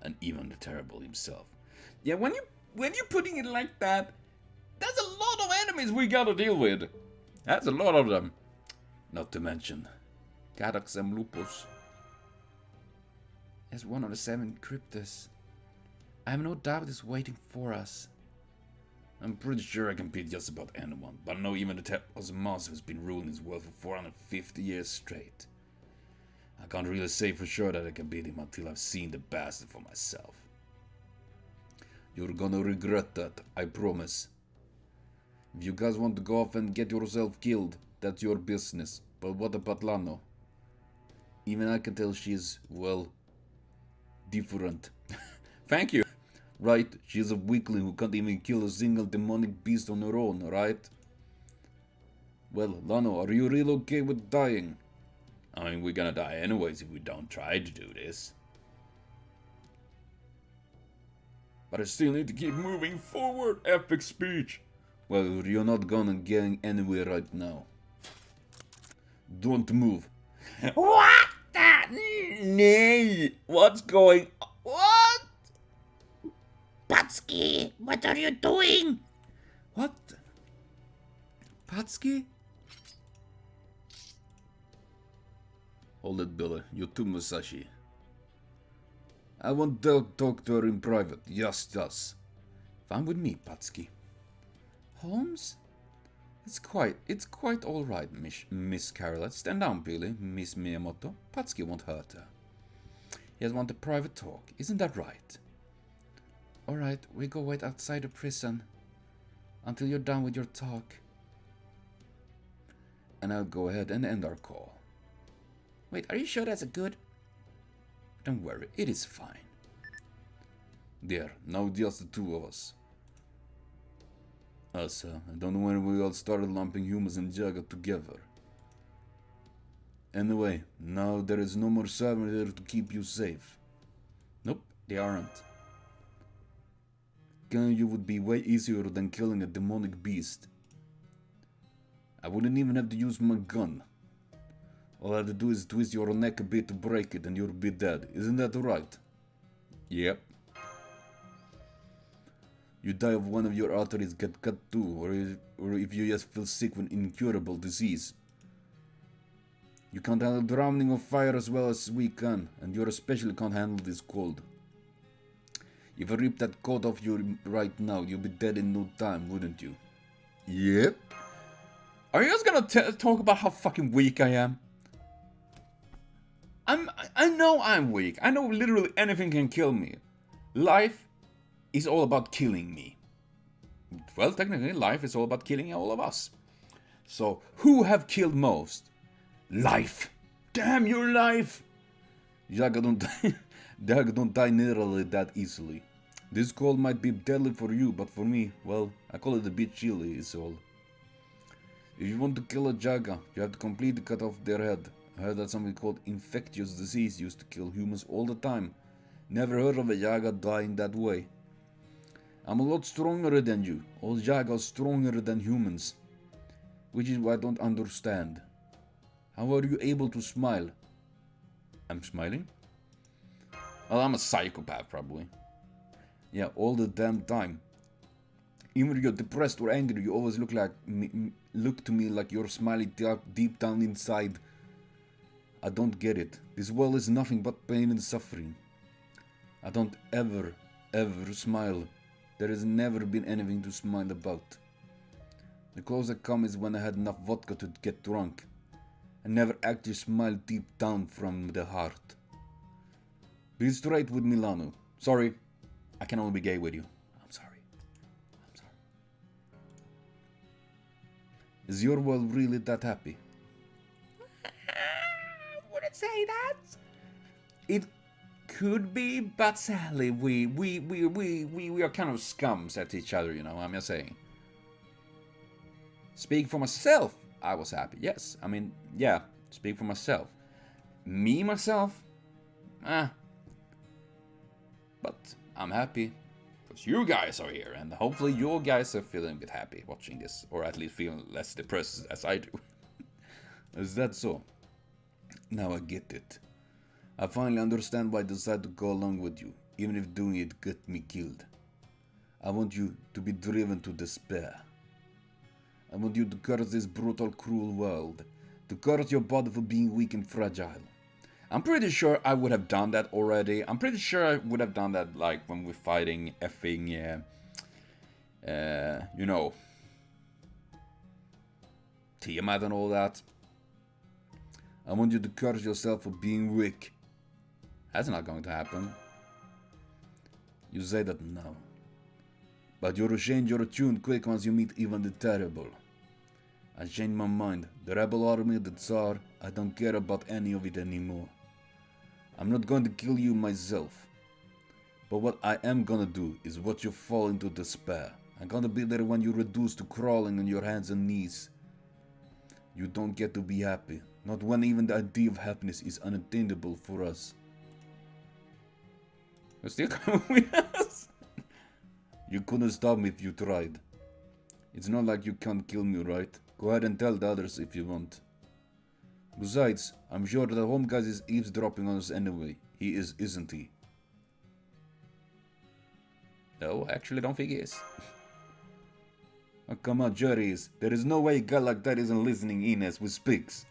and even the Terrible himself. Yeah, when you're putting it like that, that's a lot of enemies we gotta deal with. That's a lot of them. Not to mention Gadox and Lupus. As one of the 7 cryptos. I have no doubt it's waiting for us. I'm pretty sure I can beat just about anyone, but I know even the Tepos monster has been ruling this world for 450 years straight. I can't really say for sure that I can beat him until I've seen the bastard for myself. You're gonna regret that, I promise. If you guys want to go off and get yourself killed, that's your business. But what about Lano? Even I can tell she's, well, different. Thank you. Right, she's a weakling who can't even kill a single demonic beast on her own, right? Well, Lano, are you really okay with dying? I mean, we're gonna die anyways if we don't try to do this. But I still need to keep moving forward, Epic speech. Well, you're not gonna get anywhere right now. Don't move. What the? Nay. What's going on? What? Patxi, what are you doing? What? Patxi? Hold it, Billy. You too, Musashi. I want to talk to her in private. Just us. Fine with me, Patxi. Holmes? It's quite all right, Miss Caroline. Stand down, Billy, Miss Miyamoto. Patxi won't hurt her. He has wanted private talk. Isn't that right? All right, we go wait outside the prison until you're done with your talk. And I'll go ahead and end our call. Wait, are you sure that's a good? Don't worry, it is fine. There, now just the 2 of us. I don't know when we all started lumping humans and Jaga together. Anyway, now there is no more servant there to keep you safe. Nope, they aren't. Killing you would be way easier than killing a demonic beast. I wouldn't even have to use my gun. All I have to do is twist your neck a bit to break it and you'll be dead. Isn't that right? Yep. You die of one of your arteries get cut too, or if you just feel sick with incurable disease. You can't handle drowning or fire as well as we can, and you especially can't handle this cold. If I rip that coat off you right now, you'll be dead in no time, wouldn't you? Yep. Are you just gonna talk about how fucking weak I am? I know I'm weak. I know literally anything can kill me. Life is all about killing me. Well, technically, life is all about killing all of us. So, who have killed most? Life. Damn your life! Jaga don't die. Jaga don't die nearly that easily. This cold might be deadly for you, but for me, well, I call it a bit chilly, is all. If you want to kill a Jaga, you have to completely cut off their head. I heard that something called infectious disease used to kill humans all the time. Never heard of a Jaga dying that way. I'm a lot stronger than you. All Jaga are stronger than humans. Which is what I don't understand. How are you able to smile? I'm smiling? Well, I'm a psychopath, probably. Yeah, all the damn time. Even if you're depressed or angry, you always look to me like you're smiling deep down inside. I don't get it. This world is nothing but pain and suffering. I don't ever ever smile. There has never been anything to smile about. The closest I come is when I had enough vodka to get drunk. I never actually smiled deep down from the heart. Be straight with Milano. Sorry, I can only be gay with you. I'm sorry. I'm sorry. Is your world really that happy? I wouldn't say that. It could be, but sadly, we are kind of scums at each other, you know, I'm just saying. Speak for myself, I was happy, yes. I mean, yeah, speak for myself. Me, myself? But I'm happy, because you guys are here, and hopefully you guys are feeling a bit happy watching this, or at least feeling less depressed as I do. Is that so? Now I get it. I finally understand why I decided to go along with you, even if doing it got me killed. I want you to be driven to despair. I want you to curse this brutal, cruel world, to curse your body for being weak and fragile. I'm pretty sure I would have done that already. I'm pretty sure I would have done that like when we're fighting effing, you know, Tiamat and all that. I want you to curse yourself for being weak. That's not going to happen. You say that now. But you'll change your tune quick once you meet even the terrible. I changed my mind. The rebel army, the Tsar, I don't care about any of it anymore. I'm not going to kill you myself. But what I am gonna do is watch you fall into despair. I'm gonna be there when you're reduced to crawling on your hands and knees. You don't get to be happy. Not when even the idea of happiness is unattainable for us. You're still coming with us? You couldn't stop me if you tried. It's not like you can't kill me, right? Go ahead and tell the others if you want. Besides, I'm sure that home guys is eavesdropping on us anyway. He is, isn't he? No, I actually don't think he is. Oh, come on, Jerry is. There is no way a guy like that isn't listening in as we speaks.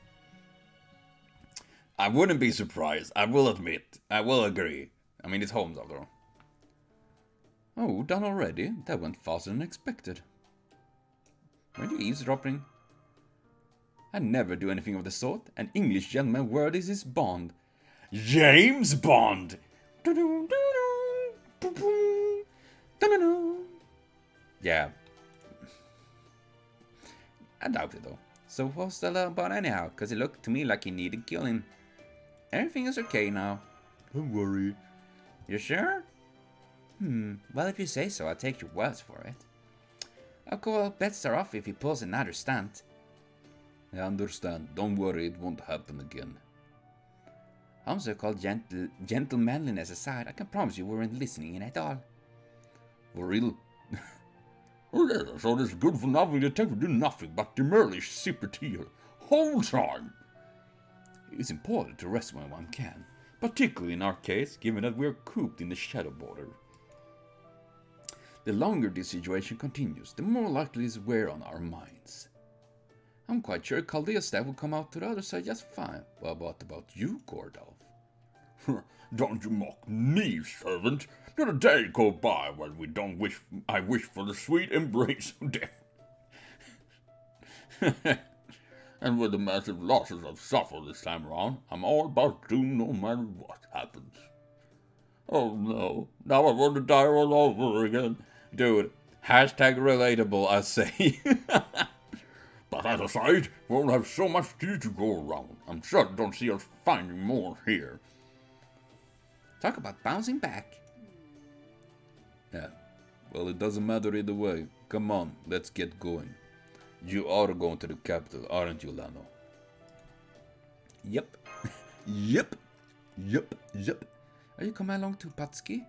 I wouldn't be surprised, I will admit. I will agree. I mean, it's Holmes after all. Oh, done already? That went faster than expected. Weren't you eavesdropping? I never do anything of the sort. An English gentleman word is his bond. James Bond! Yeah. I doubt it though. So what's the love about anyhow? Cause it looked to me like he needed killing. Everything is okay now. Don't worry. You sure? Well if you say so, I'll take your words for it. I'll call bets are off if he pulls another stunt. I understand. Don't worry, it won't happen again. So-called gentle manliness aside, I can promise you weren't listening in at all. For real? Oh yes, so this good-for-nothing detective did nothing but demurely sip tea the whole time. It's important to rest when one can, particularly in our case, given that we're cooped in the shadow border. The longer this situation continues, the more likely it's wear on our minds. I'm quite sure Chaldea's staff will come out to the other side just fine. Well, what about you, Gordolf? Don't you mock me, servant. Not a day go by when we don't wish. I wish for the sweet embrace of death. And with the massive losses I've suffered this time around, I'm all about doom no matter what happens. Oh no, now I want to die all over again. Dude, hashtag relatable, I say. But as a side, we won't have so much tea to go around. I'm sure I don't see us finding more here. Talk about bouncing back. Yeah, well, it doesn't matter either way. Come on, let's get going. You are going to the capital, aren't you, Lano? Yep. Yep. Are you coming along too, Patxi?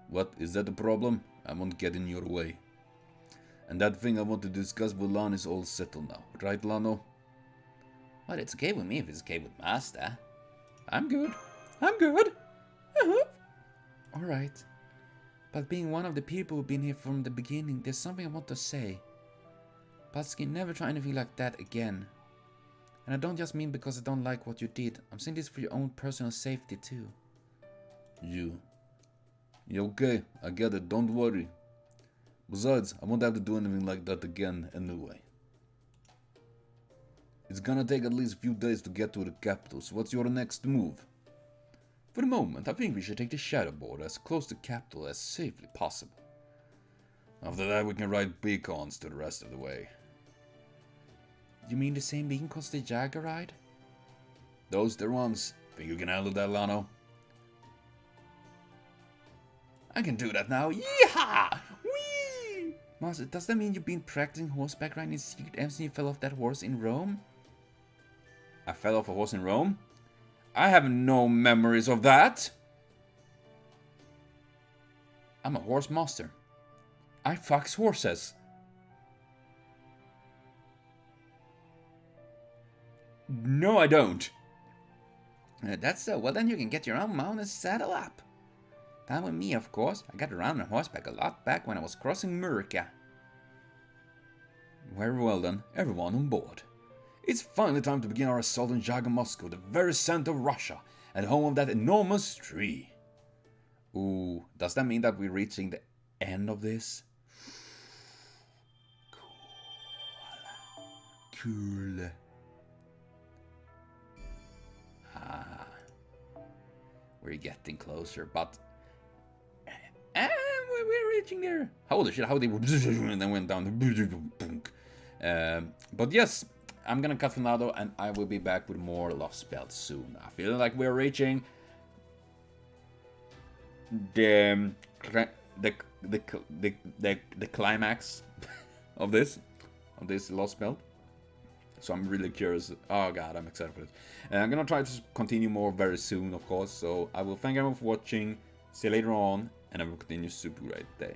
What, is that the problem? I won't get in your way. And that thing I want to discuss with Lan is all settled now, right, Lano? Well, it's okay with me if it's okay with Master. I'm good. Alright. But being one of the people who've been here from the beginning, there's something I want to say. Patxi, never try anything like that again. And I don't just mean because I don't like what you did. I'm saying this for your own personal safety too. You. Yeah, okay, I get it, don't worry. Besides, I won't have to do anything like that again anyway. It's gonna take at least a few days to get to the capital, so what's your next move? For the moment, I think we should take the shadow border as close to the capital as safely possible. After that, we can ride beacons to the rest of the way. You mean the same beacons the Jaguar ride? Those the ones. Think you can handle that, Lano? I can do that now. Yeehaw! Whee! Master, does that mean you've been practicing horseback riding in secret and you fell off that horse in Rome? I fell off a horse in Rome? I have no memories of that. I'm a horse master. I fucks horses. No, I don't. That's so. Well, then you can get your own mount and saddle up. That with me, of course. I got around on horseback a lot back when I was crossing Murica. Very well then, everyone on board. It's finally time to begin our assault on Jaga Moscow, the very center of Russia, and home of that enormous tree. Ooh, does that mean that we're reaching the end of this? Cool. We're getting closer, but... we're reaching there. Holy shit, how they were... and then went down. But yes, I'm gonna cut for now though, and I will be back with more Lostbelt soon. I feel like we're reaching... the climax of this Lostbelt. So I'm really curious. Oh god, I'm excited for this. And I'm gonna try to continue more very soon, of course. So I will thank everyone for watching. See you later on, and I will continue super great day.